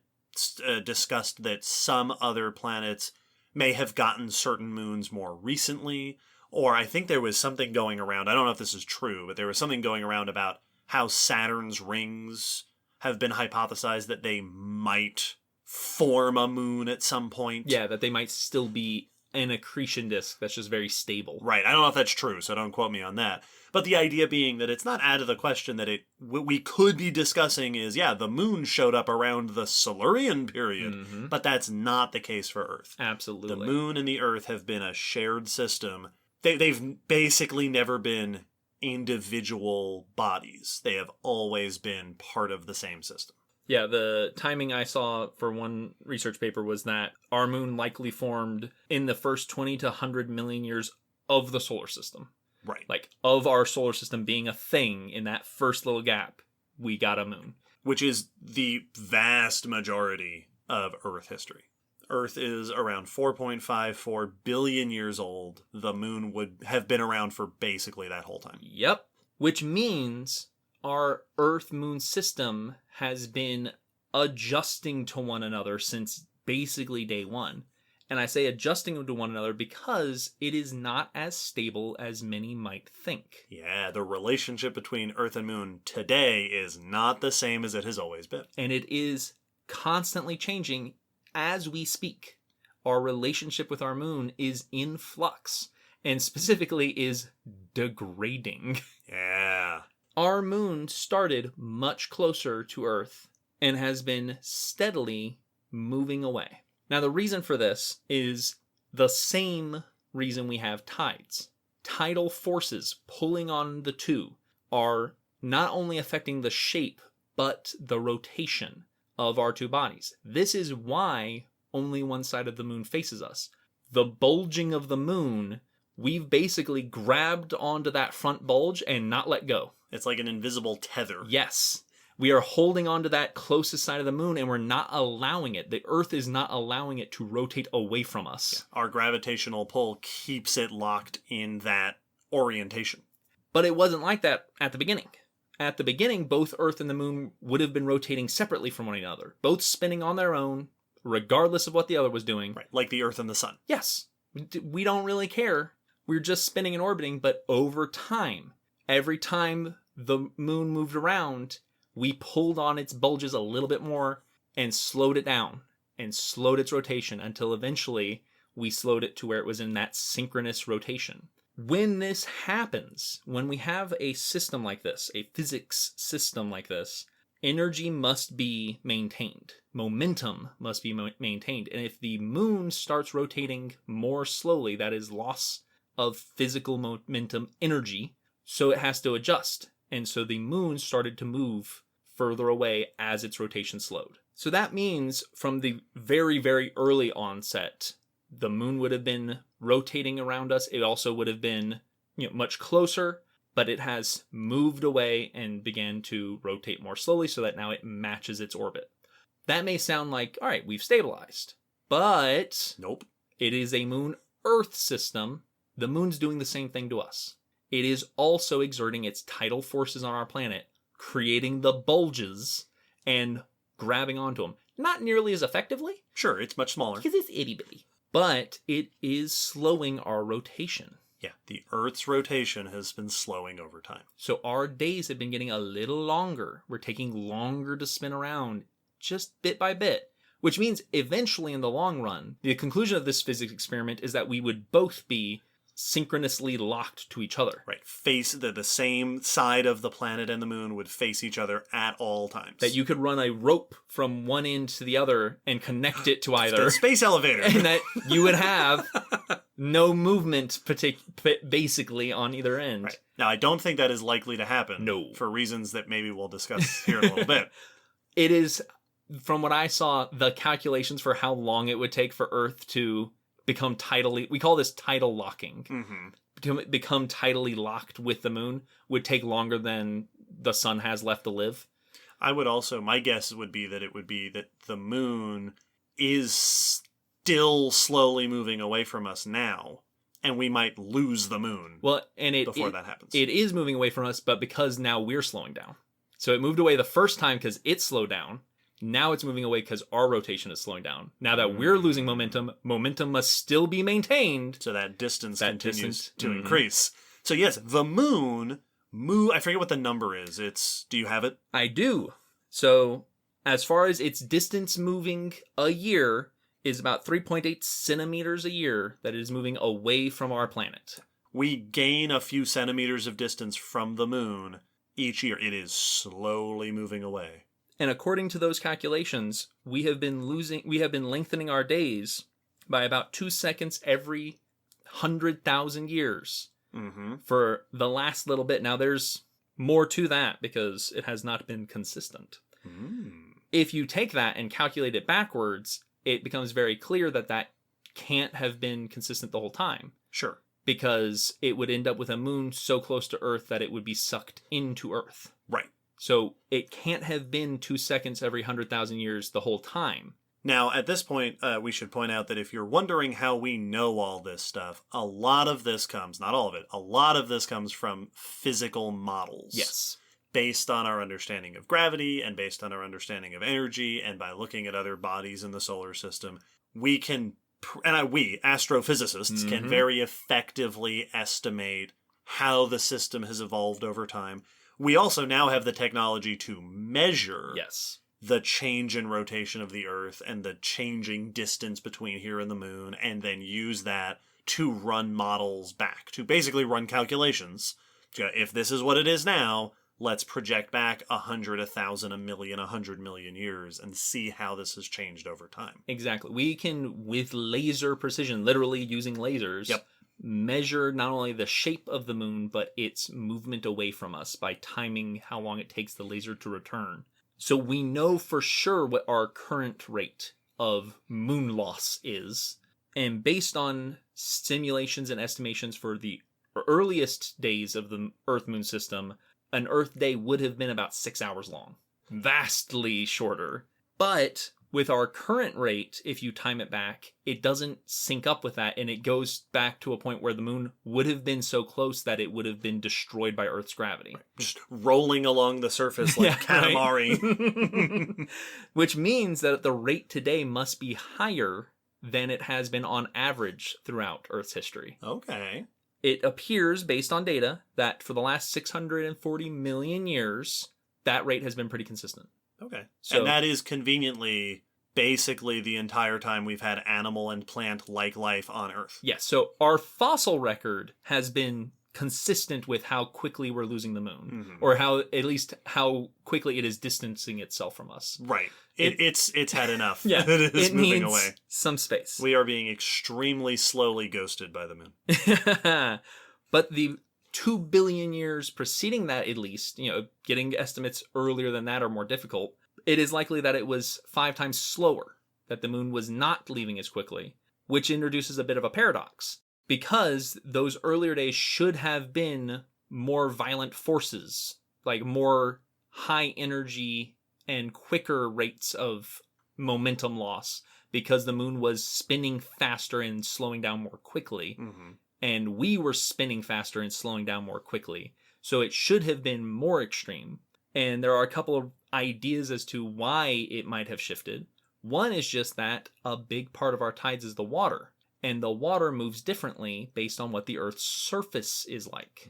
discussed that some other planets may have gotten certain moons more recently, or I think there was something going around, I don't know if this is true, but there was something going around about how Saturn's rings have been hypothesized that they might form a moon at some point. Yeah, that they might still be an accretion disk that's just very stable. Right, I don't know if that's true, so don't quote me on that. But the idea being that it's not out of the question that what we could be discussing is, the moon showed up around the Silurian period, but that's not the case for Earth. Absolutely. The moon and the Earth have been a shared system. They've basically never been individual bodies. They have always been part of the same system. Yeah, the timing I saw for one research paper was that our moon likely formed in the first 20 to 100 million years of the solar system. Right. Like, of our solar system being a thing, in that first little gap, we got a moon. Which is the vast majority of Earth history. Earth is around 4.54 billion years old. The moon would have been around for basically that whole time. Yep. Which means our Earth-Moon system has been adjusting to one another since basically day one. And I say adjusting to one another because it is not as stable as many might think. Yeah, the relationship between Earth and Moon today is not the same as it has always been. And it is constantly changing as we speak. Our relationship with our moon is in flux. and specifically is degrading. Yeah. Our moon started much closer to Earth and has been steadily moving away. Now, the reason for this is the same reason we have tides. Tidal forces pulling on the two are not only affecting the shape, but the rotation of our two bodies. This is why only one side of the moon faces us. The bulging of the moon, we've basically grabbed onto that front bulge and not let go. It's like an invisible tether. Yes. We are holding onto that closest side of the moon and we're not allowing it. The Earth is not allowing it to rotate away from us. Yeah. Our gravitational pull keeps it locked in that orientation. But it wasn't like that at the beginning. At the beginning, both Earth and the moon would have been rotating separately from one another, both spinning on their own, regardless of what the other was doing. Right, like the Earth and the Sun. Yes. We don't really care. We're just spinning and orbiting, but over time, every time the moon moved around, we pulled on its bulges a little bit more and slowed it down and slowed its rotation until eventually we slowed it to where it was in that synchronous rotation. When this happens, when we have a system like this, a physics system like this, energy must be maintained. Momentum must be maintained. And if the moon starts rotating more slowly, that is loss of physical momentum energy, so it has to adjust. And so the moon started to move further away as its rotation slowed. So that means from the very, very early onset, the moon would have been rotating around us. It also would have been, much closer, but it has moved away and began to rotate more slowly so that now it matches its orbit. That may sound like, all right, we've stabilized, but Nope. It is a moon-Earth system. The moon's doing the same thing to us. It is also exerting its tidal forces on our planet, creating the bulges and grabbing onto them. Not nearly as effectively. Sure, it's much smaller. Because it's itty-bitty. But it is slowing our rotation. Yeah, the Earth's rotation has been slowing over time. So our days have been getting a little longer. We're taking longer to spin around, just bit by bit. Which means eventually in the long run, the conclusion of this physics experiment is that we would both be synchronously locked to each other. Right, face the same side of the planet and the moon would face each other at all times. That you could run a rope from one end to the other and connect it to either. The space elevator. And that you would have no movement basically on either end. Right. Now, I don't think that is likely to happen. No. For reasons that maybe we'll discuss here in a little bit. It is, from what I saw, the calculations for how long it would take for Earth to become tidally, we call this tidal locking. Mm-hmm. To become tidally locked with the moon would take longer than the sun has left to live. I would also, my guess would be that the moon is still slowly moving away from us now, and we might lose the moon before that happens. It is moving away from us, but because now we're slowing down. So it moved away the first time because it slowed down. Now it's moving away because our rotation is slowing down. Now that we're losing momentum must still be maintained. So that distance continues to increase. So yes, the moon I forget what the number is. Do you have it? I do. So as far as its distance moving a year is about 3.8 centimeters a year that it is moving away from our planet. We gain a few centimeters of distance from the moon each year. It is slowly moving away. And according to those calculations, we have been lengthening our days by about 2 seconds every 100,000 years for the last little bit. Now, there's more to that because it has not been consistent. If you take that and calculate it backwards, it becomes very clear that can't have been consistent the whole time. Sure. Because it would end up with a moon so close to Earth that it would be sucked into Earth. Right. So it can't have been 2 seconds every 100,000 years the whole time. Now, at this point, we should point out that if you're wondering how we know all this stuff, a lot of this comes, not all of it, a lot of this comes from physical models. Yes. Based on our understanding of gravity and based on our understanding of energy and by looking at other bodies in the solar system, we astrophysicists, can very effectively estimate how the system has evolved over time. We also now have the technology to measure the change in rotation of the Earth and the changing distance between here and the moon, and then use that to run models back, to basically run calculations. If this is what it is now, let's project back 100, 1,000, a million, 100 million years and see how this has changed over time. Exactly. We can, with laser precision, literally using lasers, measure not only the shape of the moon, but its movement away from us by timing how long it takes the laser to return. So we know for sure what our current rate of moon loss is. And based on simulations and estimations for the earliest days of the Earth-Moon system, an Earth day would have been about 6 hours long. Vastly shorter. But with our current rate, if you time it back, it doesn't sync up with that, and it goes back to a point where the moon would have been so close that it would have been destroyed by Earth's gravity. Just rolling along the surface like Katamari. Right? Which means that the rate today must be higher than it has been on average throughout Earth's history. Okay. It appears, based on data, that for the last 640 million years, that rate has been pretty consistent. Okay. So, and that is conveniently basically the entire time we've had animal and plant-like life on Earth. yes, so our fossil record has been consistent with how quickly we're losing the moon, or how, at least, how quickly it is distancing itself from us. Right. It's had enough. Yeah, it is it moving needs away. some space. We are being extremely slowly ghosted by the moon. But the 2 billion years preceding that, at least, getting estimates earlier than that are more difficult. It is likely that it was 5 times slower, that the moon was not leaving as quickly, which introduces a bit of a paradox, because those earlier days should have been more violent forces, like more high energy and quicker rates of momentum loss, because the moon was spinning faster and slowing down more quickly. And we were spinning faster and slowing down more quickly. So it should have been more extreme. And there are a couple of ideas as to why it might have shifted. One is just that a big part of our tides is the water. And the water moves differently based on what the Earth's surface is like.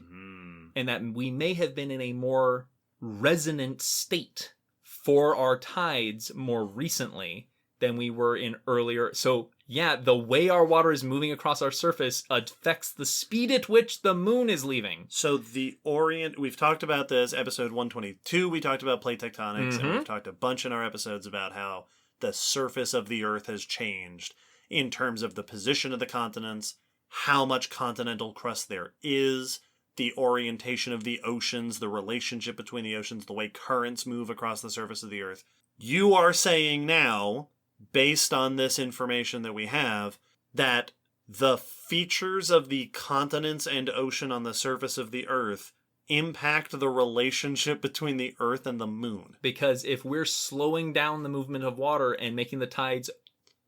And that we may have been in a more resonant state for our tides more recently than we were in earlier. So yeah, the way our water is moving across our surface affects the speed at which the moon is leaving. So we've talked about this, episode 122, we talked about plate tectonics, and we've talked a bunch in our episodes about how the surface of the Earth has changed in terms of the position of the continents, how much continental crust there is, the orientation of the oceans, the relationship between the oceans, the way currents move across the surface of the Earth. You are saying now, based on this information that we have, that the features of the continents and ocean on the surface of the Earth impact the relationship between the Earth and the moon. Because if we're slowing down the movement of water and making the tides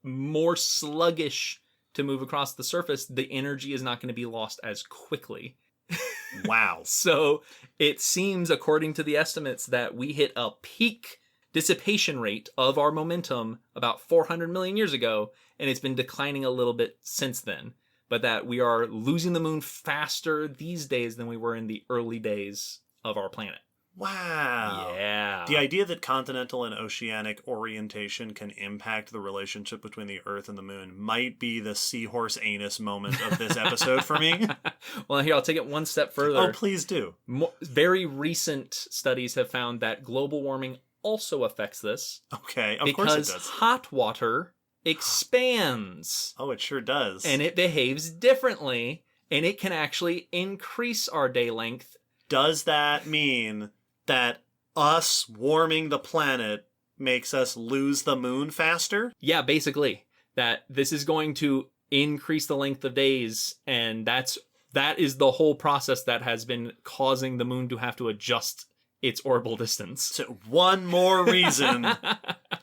more sluggish to move across the surface, the energy is not going to be lost as quickly. Wow. So it seems, according to the estimates, that we hit a peak dissipation rate of our momentum about 400 million years ago, and it's been declining a little bit since then. But that we are losing the moon faster these days than we were in the early days of our planet. Wow. Yeah. The idea that continental and oceanic orientation can impact the relationship between the Earth and the moon might be the seahorse anus moment of this episode for me. Well, here, I'll take it one step further. Oh, please do. Very recent studies have found that global warming also affects this. Okay, of course it does. Because hot water expands. Oh, it sure does. And it behaves differently, and it can actually increase our day length. Does that mean that us warming the planet makes us lose the moon faster? Yeah, basically. That this is going to increase the length of days, and that is the whole process that has been causing the moon to have to adjust its orbital distance. So one more reason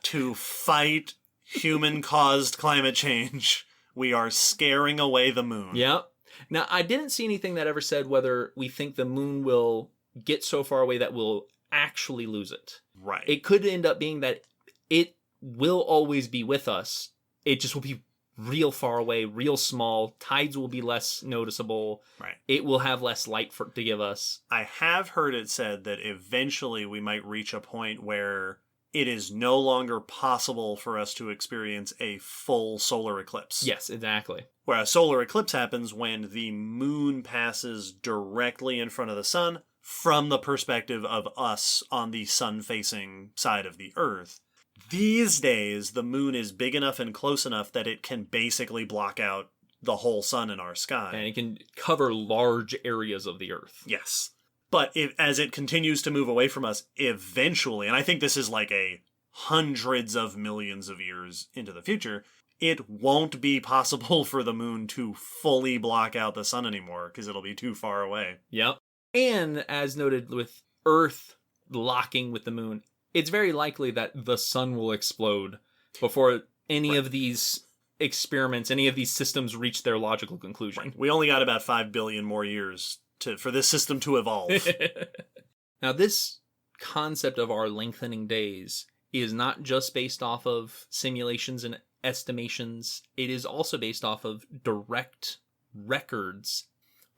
to fight human-caused climate change. We are scaring away the moon. Yep. Now, I didn't see anything that ever said whether we think the moon will get so far away that we'll actually lose it. Right. It could end up being that it will always be with us. It just will be real far away, real small. Tides will be less noticeable. Right. It will have less light to give us. I have heard it said that eventually we might reach a point where it is no longer possible for us to experience a full solar eclipse. Yes, exactly. Where a solar eclipse happens when the moon passes directly in front of the sun from the perspective of us on the sun-facing side of the Earth. These days, the moon is big enough and close enough that it can basically block out the whole sun in our sky. And it can cover large areas of the Earth. Yes. But as it continues to move away from us, eventually, and I think this is like a hundreds of millions of years into the future, it won't be possible for the moon to fully block out the sun anymore because it'll be too far away. Yep. And as noted with Earth locking with the moon, it's very likely that the sun will explode before any of these experiments, any of these systems reach their logical conclusion. Right. We only got about 5 billion more years for this system to evolve. Now, this concept of our lengthening days is not just based off of simulations and estimations. It is also based off of direct records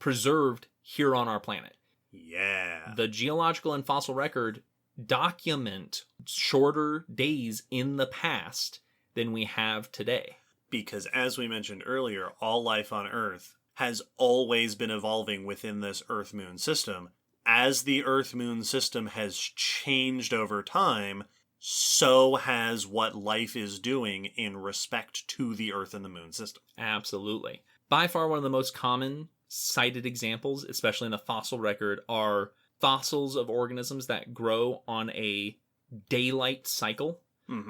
preserved here on our planet. Yeah. The geological and fossil record document shorter days in the past than we have today. Because as we mentioned earlier, all life on Earth has always been evolving within this Earth-Moon system. As the Earth-Moon system has changed over time, so has what life is doing in respect to the Earth and the Moon system. Absolutely. By far one of the most common cited examples, especially in the fossil record, are fossils of organisms that grow on a daylight cycle,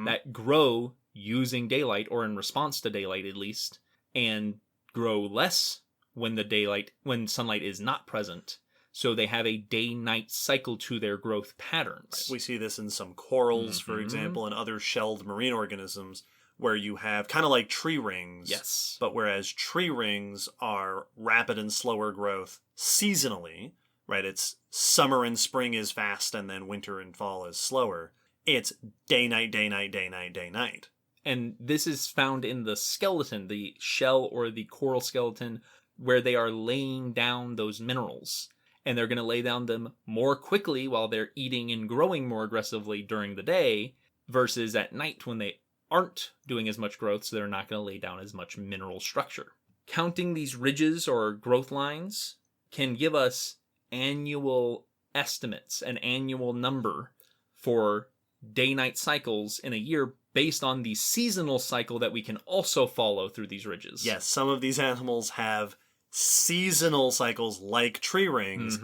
that grow using daylight, or in response to daylight at least, and grow less when sunlight is not present. So they have a day-night cycle to their growth patterns. We see this in some corals, for example, and other shelled marine organisms, where you have kind of like tree rings. Yes. But whereas tree rings are rapid and slower growth seasonally, right? It's summer and spring is fast, and then winter and fall is slower. It's day-night, day-night, day-night, day-night. And this is found in the skeleton, the shell or the coral skeleton, where they are laying down those minerals. And they're going to lay down them more quickly while they're eating and growing more aggressively during the day, versus at night when they aren't doing as much growth, so they're not going to lay down as much mineral structure. Counting these ridges or growth lines can give us annual estimates, an annual number for day-night cycles in a year based on the seasonal cycle that we can also follow through these ridges. Yes, some of these animals have seasonal cycles like tree rings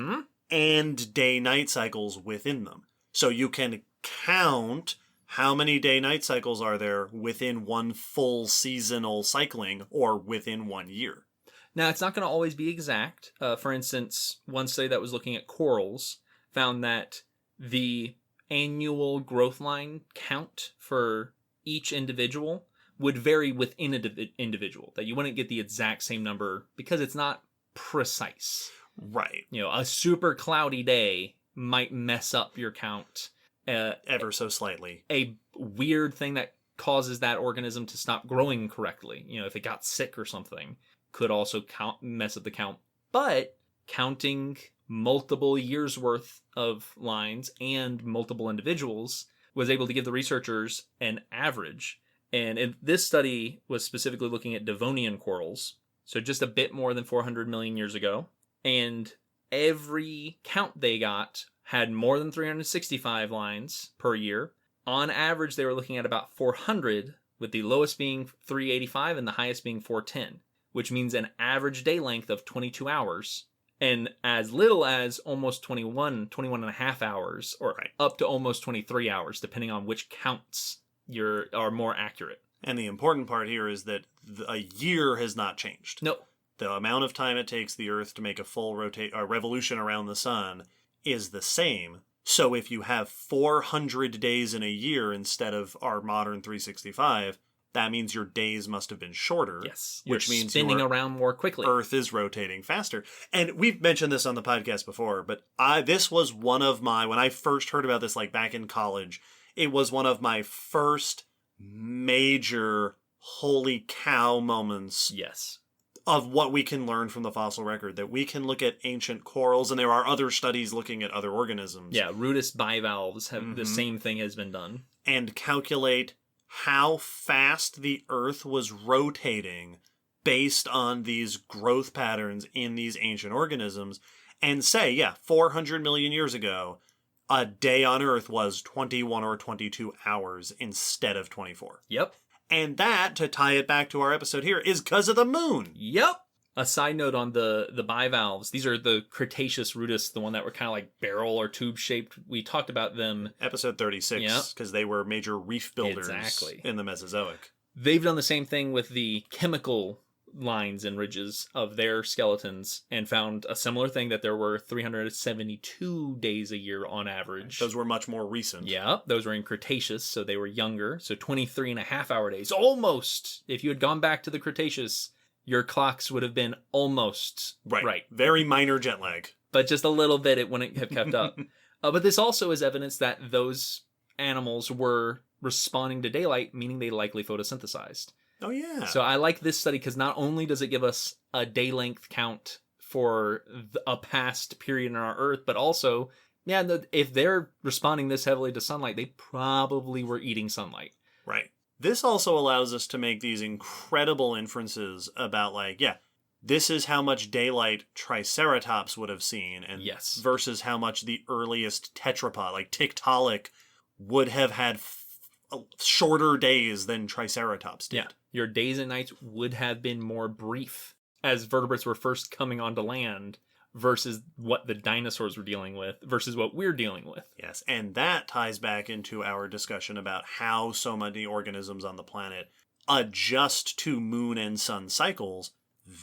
and day-night cycles within them. So you can count how many day-night cycles are there within one full seasonal cycling or within 1 year. Now, it's not going to always be exact. For instance, one study that was looking at corals found that the annual growth line count for each individual would vary within an individual, that you wouldn't get the exact same number because it's not precise. Right. You know, a super cloudy day might mess up your count. Ever so slightly. A weird thing that causes that organism to stop growing correctly, you know, if it got sick or something, could also mess up the count. But counting multiple years worth of lines and multiple individuals was able to give the researchers an average. And this study was specifically looking at Devonian corals, so just a bit more than 400 million years ago. And every count they got had more than 365 lines per year. On average, they were looking at about 400, with the lowest being 385 and the highest being 410, which means an average day length of 22 hours. And as little as almost 21 and a half hours, or up to almost 23 hours, depending on which counts are more accurate. And the important part here is that a year has not changed. No. The amount of time it takes the Earth to make a full revolution around the sun is the same. So if you have 400 days in a year instead of our modern 365, that means your days must have been shorter. Yes. Which means spinning around more quickly. Earth is rotating faster. And we've mentioned this on the podcast before, but this was one of my, when I first heard about this, like back in college, it was one of my first major holy cow moments. Yes. of what we can learn from the fossil record, that we can look at ancient corals, and there are other studies looking at other organisms. Yeah, rudous bivalves have the same thing has been done. And calculate how fast the Earth was rotating based on these growth patterns in these ancient organisms, and say, 400 million years ago, a day on Earth was 21 or 22 hours instead of 24. Yep. And that, to tie it back to our episode here, is because of the moon. Yep. A side note on the bivalves. These are the Cretaceous rudis, the one that were kind of like barrel or tube shaped. We talked about them. Episode 36, because they were major reef builders in the Mesozoic. They've done the same thing with the chemical lines and ridges of their skeletons and found a similar thing, that there were 372 days a year on average. Those were much more recent. Yeah, those were in Cretaceous, so they were younger. So 23 and a half hour days. Almost. If you had gone back to the Cretaceous, your clocks would have been almost right. Very minor jet lag. But just a little bit, it wouldn't have kept up. But this also is evidence that those animals were responding to daylight, meaning they likely photosynthesized. Oh, yeah. So I like this study because not only does it give us a day length count for a past period in our Earth, but also, if they're responding this heavily to sunlight, they probably were eating sunlight. Right. This also allows us to make these incredible inferences about, this is how much daylight Triceratops would have seen, and versus how much the earliest tetrapod, like Tiktaalik, would have had shorter days than Triceratops did. Yeah. Your days and nights would have been more brief as vertebrates were first coming onto land versus what the dinosaurs were dealing with versus what we're dealing with. Yes, and that ties back into our discussion about how so many organisms on the planet adjust to moon and sun cycles.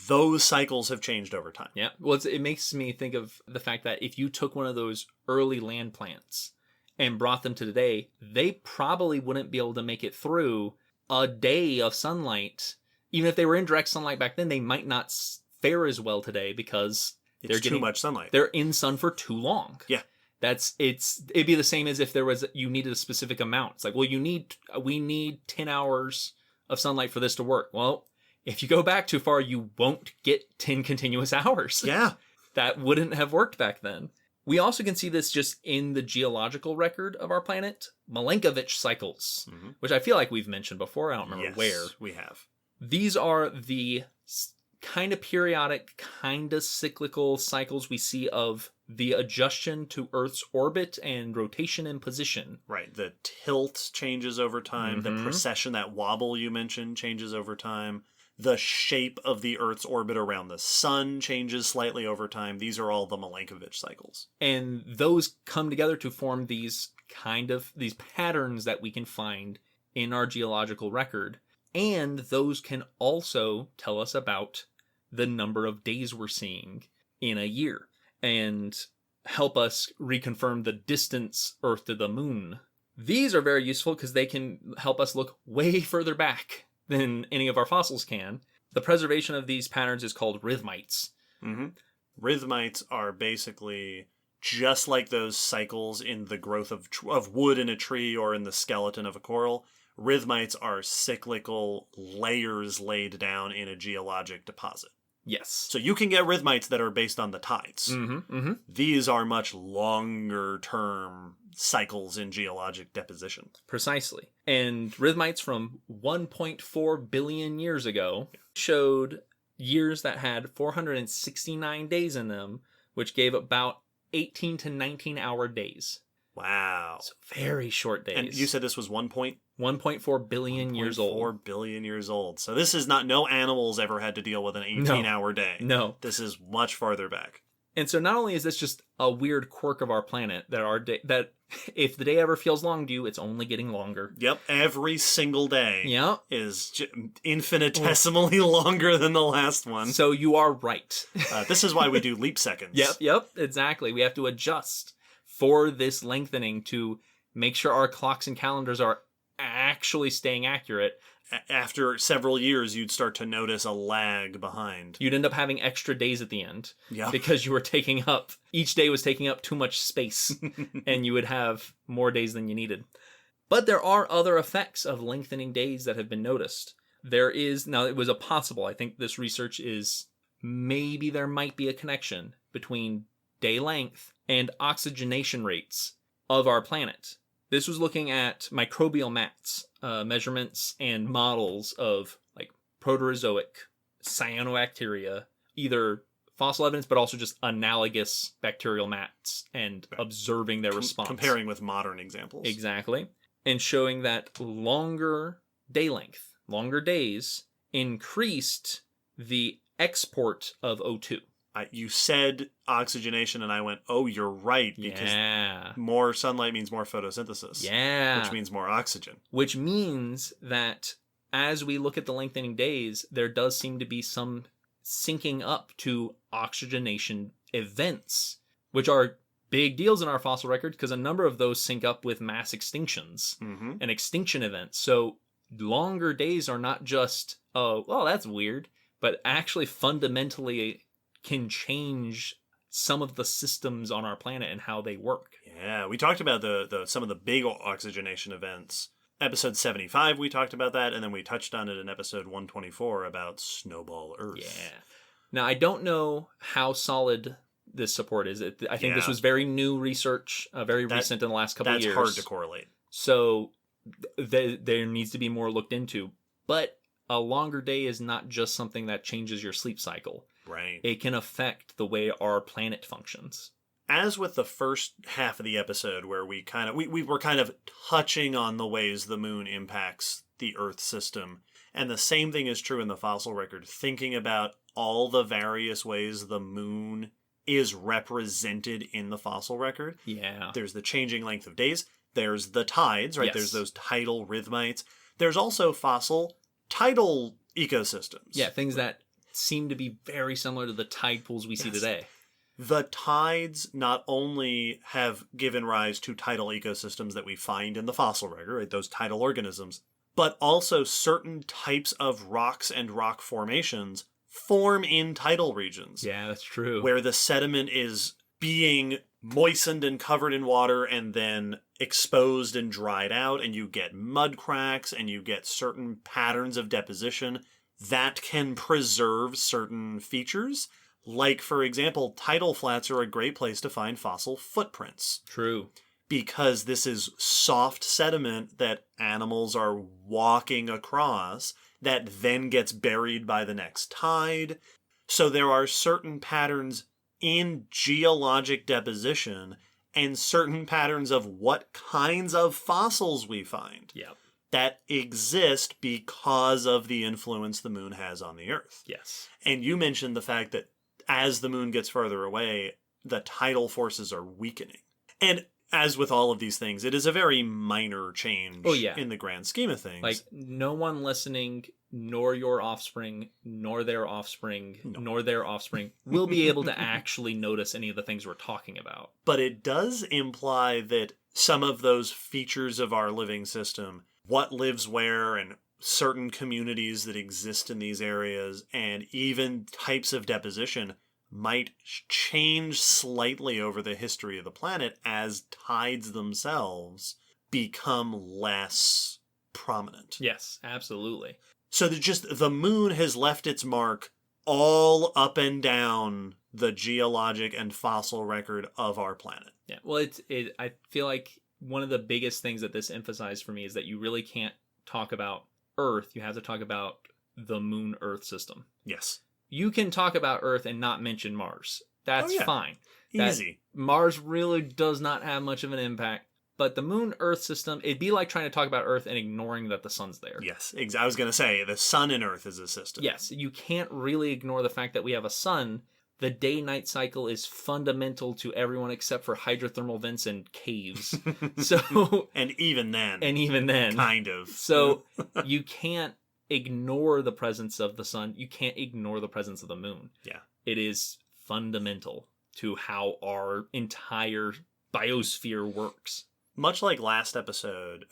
Those cycles have changed over time. Yeah, well, it makes me think of the fact that if you took one of those early land plants and brought them to today, they probably wouldn't be able to make it through a day of sunlight. Even if they were in direct sunlight back then, they might not fare as well today because it's too much sunlight. They're in sun for too long. Yeah. It'd be the same as if you needed a specific amount. It's like, well, we need 10 hours of sunlight for this to work. Well, if you go back too far, you won't get 10 continuous hours. Yeah. That wouldn't have worked back then. We also can see this just in the geological record of our planet, Milankovitch cycles, which I feel like we've mentioned before. I don't remember where. We have. These are the kind of periodic, kind of cyclical cycles we see of the adjustment to Earth's orbit and rotation and position. Right. The tilt changes over time. The precession, that wobble you mentioned, changes over time. The shape of the Earth's orbit around the sun changes slightly over time. These are all the Milankovitch cycles. And those come together to form these patterns that we can find in our geological record. And those can also tell us about the number of days we're seeing in a year and help us reconfirm the distance Earth to the moon. These are very useful because they can help us look way further back than any of our fossils can. The preservation of these patterns is called rhythmites. Rhythmites are basically just like those cycles in the growth of wood in a tree or in the skeleton of a coral. Rhythmites are cyclical layers laid down in a geologic deposit. Yes. So you can get rhythmites that are based on the tides. These are much longer term cycles in geologic deposition. Precisely. And rhythmites from 1.4 billion years ago showed years that had 469 days in them, which gave about 18 to 19 hour days. Wow. So very short days. And you said this was 1.4 billion years old. 4 billion years old. So this is no animals ever had to deal with an 18-hour day. No. This is much farther back. And so not only is this just a weird quirk of our planet that if the day ever feels long to you, it's only getting longer. Yep, every single day is infinitesimally Oh. longer than the last one. So you are right. This is why we do leap seconds. Yep, exactly. We have to adjust for this lengthening to make sure our clocks and calendars are actually staying accurate. After several years, you'd start to notice a lag behind. You'd end up having extra days at the end. Yeah. Because you were each day was taking up too much space, and you would have more days than you needed. But there are other effects of lengthening days that have been noticed. Now it was a possible, I think this research is, maybe there might be a connection between day length and oxygenation rates of our planet. This was looking at microbial mats, measurements and models of like Proterozoic, cyanobacteria, either fossil evidence, but also just analogous bacterial mats, and observing their response. Comparing with modern examples. Exactly. And showing that longer day length, longer days, increased the export of O2. You said oxygenation, and I went, oh, you're right, because more sunlight means more photosynthesis. Yeah. Which means more oxygen. Which means that as we look at the lengthening days, there does seem to be some syncing up to oxygenation events, which are big deals in our fossil record, because a number of those sync up with mass extinctions and extinction events. So longer days are not just, oh, well, that's weird, but actually fundamentally can change some of the systems on our planet and how they work. Yeah, we talked about some of the big oxygenation events. Episode 75, we talked about that, and then we touched on it in episode 124 about Snowball Earth. Yeah. Now, I don't know how solid this support is. I think this was very new research, very recent in the last couple of years. That's hard to correlate. So there needs to be more looked into. But a longer day is not just something that changes your sleep cycle. Right. It can affect the way our planet functions. As with the first half of the episode, where we were kind of touching on the ways the moon impacts the Earth system, and the same thing is true in the fossil record, thinking about all the various ways the moon is represented in the fossil record. Yeah. There's the changing length of days. There's the tides, right? Yes. There's those tidal rhythmites. There's also fossil tidal ecosystems. Yeah, things that seem to be very similar to the tide pools we see today. The tides not only have given rise to tidal ecosystems that we find in the fossil record, right, those tidal organisms, but also certain types of rocks and rock formations form in tidal regions. Yeah, that's true. Where the sediment is being moistened and covered in water and then exposed and dried out, and you get mud cracks and you get certain patterns of deposition that can preserve certain features. Like, for example, tidal flats are a great place to find fossil footprints. True. Because this is soft sediment that animals are walking across that then gets buried by the next tide. So there are certain patterns in geologic deposition and certain patterns of what kinds of fossils we find. Yep. That exist because of the influence the moon has on the Earth. Yes. And you mentioned the fact that as the moon gets further away, the tidal forces are weakening. And as with all of these things, it is a very minor change in the grand scheme of things. Like, no one listening, nor your offspring, nor their offspring, nor their offspring, will be able to actually notice any of the things we're talking about. But it does imply that some of those features of our living system, what lives where, and certain communities that exist in these areas, and even types of deposition might change slightly over the history of the planet as tides themselves become less prominent. Yes, absolutely. So that just the moon has left its mark all up and down the geologic and fossil record of our planet. Yeah, well, I feel like one of the biggest things that this emphasized for me is that you really can't talk about Earth. You have to talk about the moon-Earth system. Yes. You can talk about Earth and not mention Mars. That's fine. Easy. Mars really does not have much of an impact. But the moon-Earth system, it'd be like trying to talk about Earth and ignoring that the sun's there. Yes, I was going to say, the sun and Earth is a system. Yes, you can't really ignore the fact that we have a sun. The day-night cycle is fundamental to everyone except for hydrothermal vents and caves. So, and even then. Kind of. So you can't ignore the presence of the sun. You can't ignore the presence of the moon. Yeah. It is fundamental to how our entire biosphere works. Much like last episode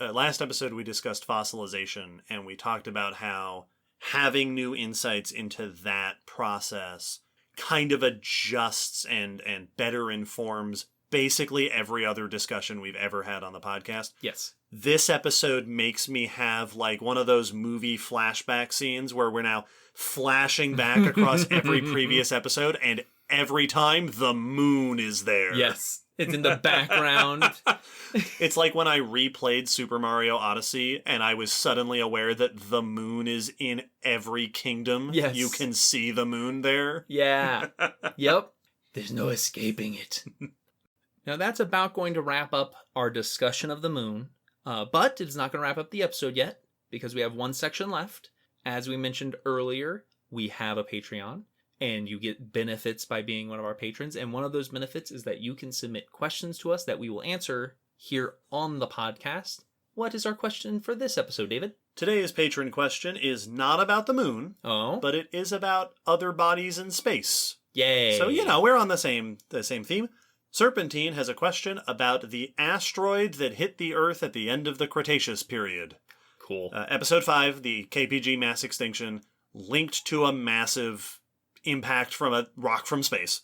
we discussed fossilization, and we talked about how having new insights into that process kind of adjusts and better informs basically every other discussion we've ever had on the podcast. Yes. this episode makes me have like one of those movie flashback scenes where we're now flashing back across every previous episode, and every time the moon is there. Yes. It's in the background. It's like when I replayed Super Mario Odyssey and I was suddenly aware that the moon is in every kingdom. Yes. You can see the moon there. Yeah. Yep. There's no escaping it. Now that's about going to wrap up our discussion of the moon. But it's not going to wrap up the episode yet because we have one section left. As we mentioned earlier, we have a Patreon and you get benefits by being one of our patrons. And one of those benefits is that you can submit questions to us that we will answer here on the podcast. What is our question for this episode, David? Today's patron question is not about the moon, but it is about other bodies in space. Yay. So, we're on the same theme. Serpentine has a question about the asteroid that hit the Earth at the end of the Cretaceous period. Cool. Episode 5, the KPG mass extinction, linked to a massive impact from a rock from space.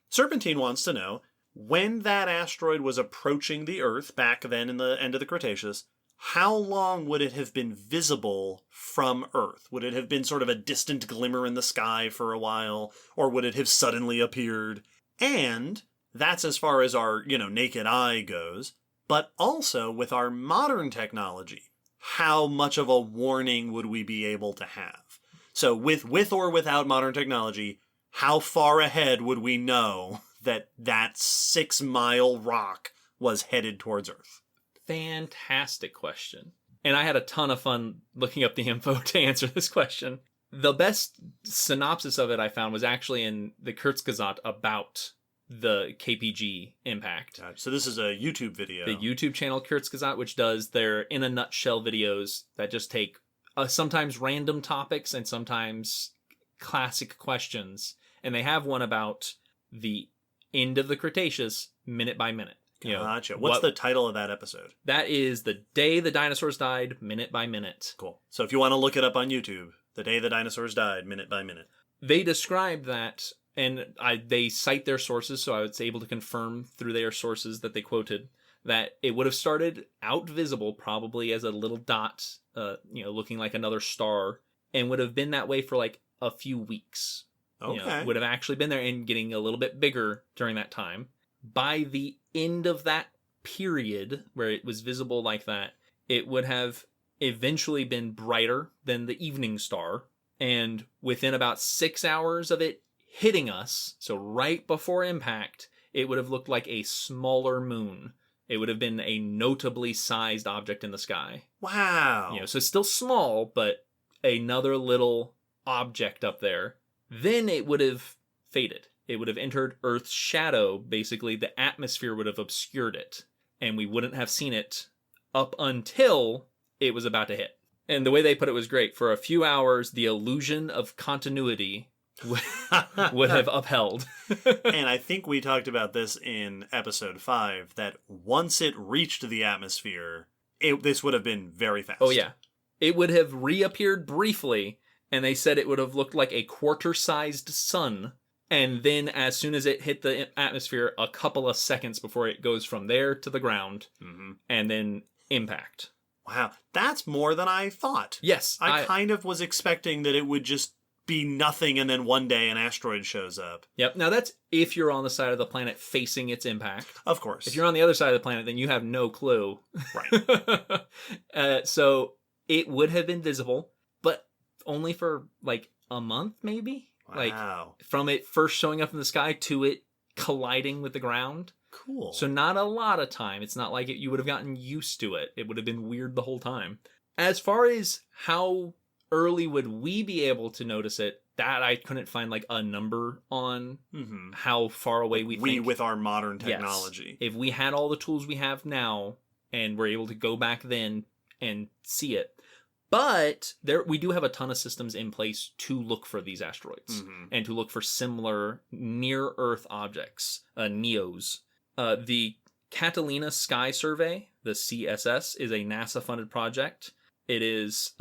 Serpentine wants to know, when that asteroid was approaching the Earth back then in the end of the Cretaceous, how long would it have been visible from Earth? Would it have been sort of a distant glimmer in the sky for a while, or would it have suddenly appeared? And that's as far as our, naked eye goes. But also, with our modern technology, how much of a warning would we be able to have? So with or without modern technology, how far ahead would we know that 6-mile rock was headed towards Earth? Fantastic question. And I had a ton of fun looking up the info to answer this question. The best synopsis of it I found was actually in the Kurzgesagt about the KPG impact. So this is a YouTube video. The YouTube channel Kurzgesagt, which does their in a nutshell videos that just take sometimes random topics and sometimes classic questions. And they have one about the end of the Cretaceous minute by minute. Gotcha. What's the title of that episode? That is The Day the Dinosaurs Died, Minute by Minute. Cool. So if you want to look it up on YouTube, The Day the Dinosaurs Died, Minute by Minute. They describe that, and they cite their sources, so I was able to confirm through their sources that they quoted that it would have started out visible probably as a little dot, looking like another star, and would have been that way for like a few weeks. Okay. Would have actually been there and getting a little bit bigger during that time. By the end of that period where it was visible like that, it would have eventually been brighter than the evening star. And within about 6 hours of it hitting us, so right before impact, it would have looked like a smaller moon. It would have been a notably sized object in the sky. Wow. So still small, but another little object up there. Then it would have faded. It would have entered Earth's shadow. Basically, the atmosphere would have obscured it, and we wouldn't have seen it up until it was about to hit. And the way they put it was great. For a few hours, the illusion of continuity would have upheld. And I think we talked about this in episode 5, that once it reached the atmosphere, this would have been very fast. Oh, yeah. It would have reappeared briefly, and they said it would have looked like a quarter-sized sun. And then as soon as it hit the atmosphere, a couple of seconds before it goes from there to the ground, and then impact. Wow, that's more than I thought. Yes. I kind of was expecting that it would just be nothing and then one day an asteroid shows up. Yep. Now that's if you're on the side of the planet facing its impact. Of course. If you're on the other side of the planet, then you have no clue. Right. So it would have been visible, but only for like a month maybe? Wow. Like from it first showing up in the sky to it colliding with the ground. Cool. So not a lot of time. It's not like you would have gotten used to it. It would have been weird the whole time. As far as how early would we be able to notice it, that I couldn't find like a number on how far away we think. With our modern technology. Yes. If we had all the tools we have now and we're able to go back then and see it. But we do have a ton of systems in place to look for these asteroids and to look for similar near-Earth objects, NEOs. The Catalina Sky Survey, the CSS, is a NASA-funded project. It is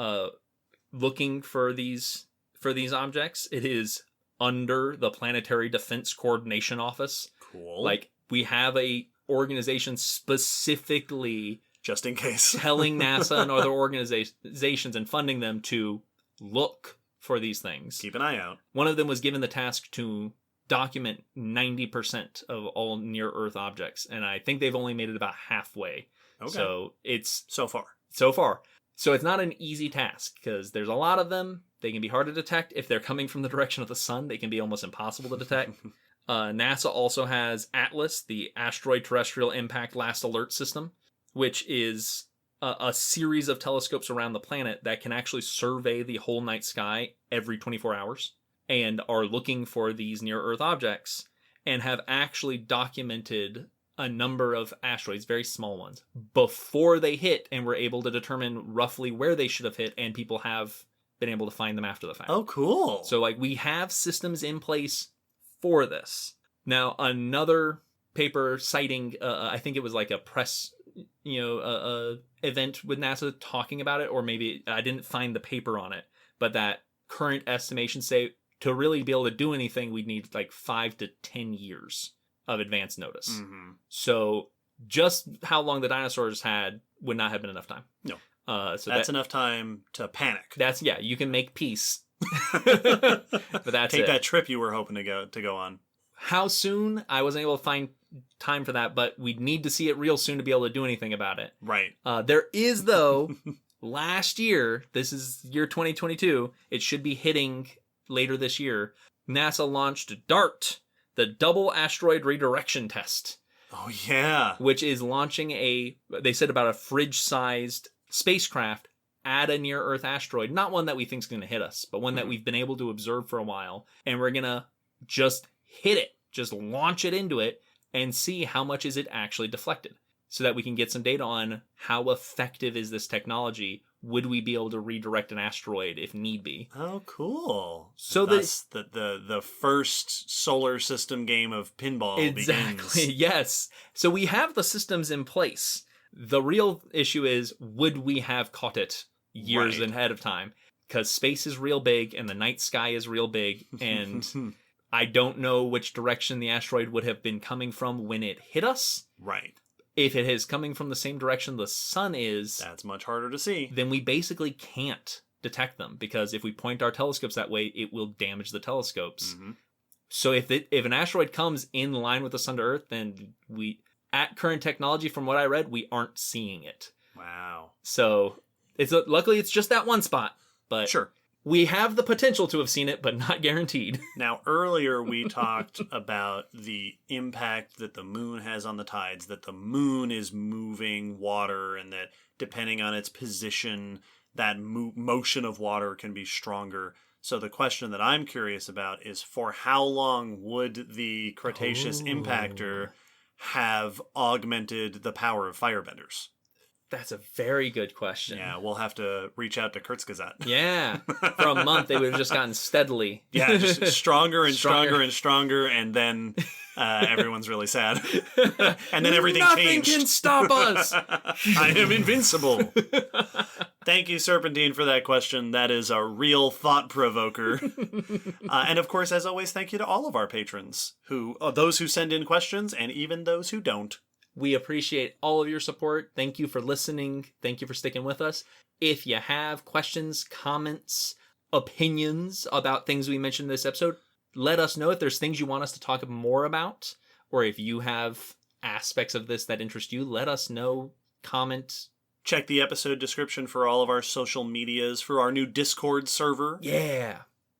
looking for these objects. It is under the Planetary Defense Coordination Office. Cool. Like, we have a organization specifically Just in case. telling NASA and other organizations and funding them to look for these things. Keep an eye out. One of them was given the task to document 90% of all near-Earth objects, and I think they've only made it about halfway. Okay. So it's... So far. So it's not an easy task, because there's a lot of them. They can be hard to detect. If they're coming from the direction of the sun, they can be almost impossible to detect. NASA also has ATLAS, the Asteroid Terrestrial Impact Last Alert System, which is a series of telescopes around the planet that can actually survey the whole night sky every 24 hours and are looking for these near-Earth objects and have actually documented a number of asteroids, very small ones, before they hit, and were able to determine roughly where they should have hit, and people have been able to find them after the fact. Oh, cool. So, like, we have systems in place for this. Now, another paper citing, I think it was like a press, event with NASA talking about it, or maybe I didn't find the paper on it, but that current estimations say to really be able to do anything, we'd need like 5 to 10 years of advance notice. Mm-hmm. So just how long the dinosaurs had would not have been enough time. No. So that's enough time to panic. You can make peace. But that's Take it. that trip you were hoping to go on. How soon? I wasn't able to find time for that, but we'd need to see it real soon to be able to do anything about it. Right. There is, though, last year, this is year 2022, it should be hitting later this year, NASA launched DART, the Double Asteroid Redirection Test. Oh, yeah. Which is launching they said about a fridge-sized spacecraft at a near-Earth asteroid. Not one that we think is going to hit us, but one that we've been able to observe for a while. And we're going to just hit it, just launch it into it, and see how much is it actually deflected, so that we can get some data on how effective is this technology. Would we be able to redirect an asteroid if need be? Oh, cool. So that's the first solar system game of pinball exactly begins. Yes. So we have the systems in place. The real issue is, would we have caught it years ahead of time? Because space is real big and the night sky is real big, and I don't know which direction the asteroid would have been coming from when it hit us. Right. If it is coming from the same direction the sun is, that's much harder to see. Then we basically can't detect them, because if we point our telescopes that way, it will damage the telescopes. Mm-hmm. So if an asteroid comes in line with the sun to Earth, then at current technology, from what I read, we aren't seeing it. Wow. So luckily it's just that one spot, but sure. We have the potential to have seen it, but not guaranteed. Now, earlier we talked about the impact that the moon has on the tides, that the moon is moving water, and that depending on its position, that motion of water can be stronger. So the question that I'm curious about is, for how long would the Cretaceous impactor have augmented the power of firebenders? That's a very good question. Yeah, we'll have to reach out to Kurzgesagt. Yeah. For a month, they would have just gotten steadily. Yeah, just stronger and stronger and stronger, and then everyone's really sad. And then everything changed. Nothing can stop us. I am invincible. Thank you, Serpentine, for that question. That is a real thought provoker. And of course, as always, thank you to all of our patrons, those who send in questions and even those who don't. We appreciate all of your support. Thank you for listening. Thank you for sticking with us. If you have questions, comments, opinions about things we mentioned in this episode, let us know. If there's things you want us to talk more about, or if you have aspects of this that interest you, let us know. Comment. Check the episode description for all of our social medias, for our new Discord server. Yeah.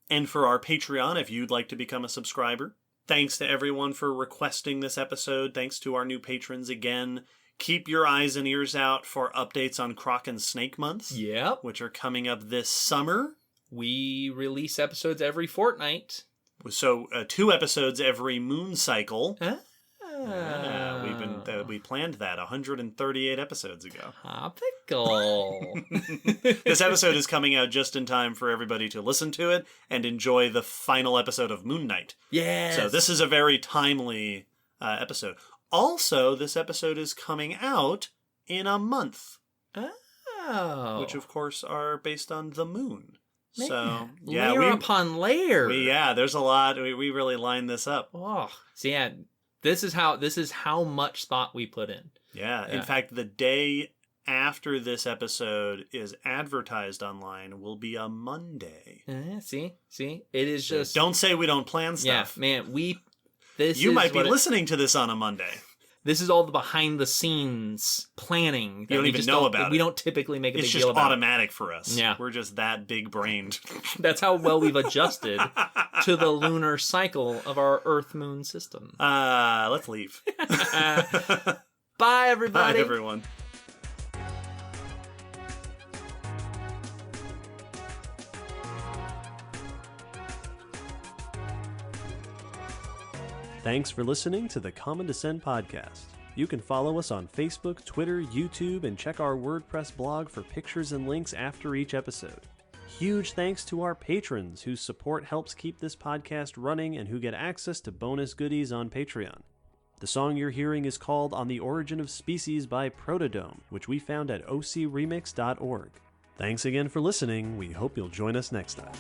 And for our Patreon if you'd like to become a subscriber. Thanks to everyone for requesting this episode. Thanks to our new patrons again. Keep your eyes and ears out for updates on Croc and Snake Months. Yep. Which are coming up this summer. We release episodes every fortnight. So 2 episodes every moon cycle. Ah. We planned that 138 episodes ago. Topical. This episode is coming out just in time for everybody to listen to it and enjoy the final episode of Moon Knight. Yes. So this is a very timely episode. Also, this episode is coming out in a month. Oh. Which, of course, are based on the moon. Man, so, yeah, layer upon layer. There's a lot. We really lined this up. Oh, so yeah, this is how much thought we put in. Yeah. In fact, the day after this episode is advertised online will be a Monday. See, it is just Don't say we don't plan stuff. Yeah, man, You might be listening to this on a Monday. This is all the behind the scenes planning. You don't even know about it. We don't typically make a big deal about it. It's just automatic for us. Yeah. We're just that big brained. That's how well we've adjusted to the lunar cycle of our Earth-Moon system. Let's leave. Bye, everybody. Bye, everyone. Thanks for listening to the Common Descent Podcast. You can follow us on Facebook, Twitter, YouTube, and check our WordPress blog for pictures and links after each episode. Huge thanks to our patrons whose support helps keep this podcast running and who get access to bonus goodies on Patreon. The song you're hearing is called On the Origin of Species by Protodome, which we found at ocremix.org. Thanks again for listening. We hope you'll join us next time.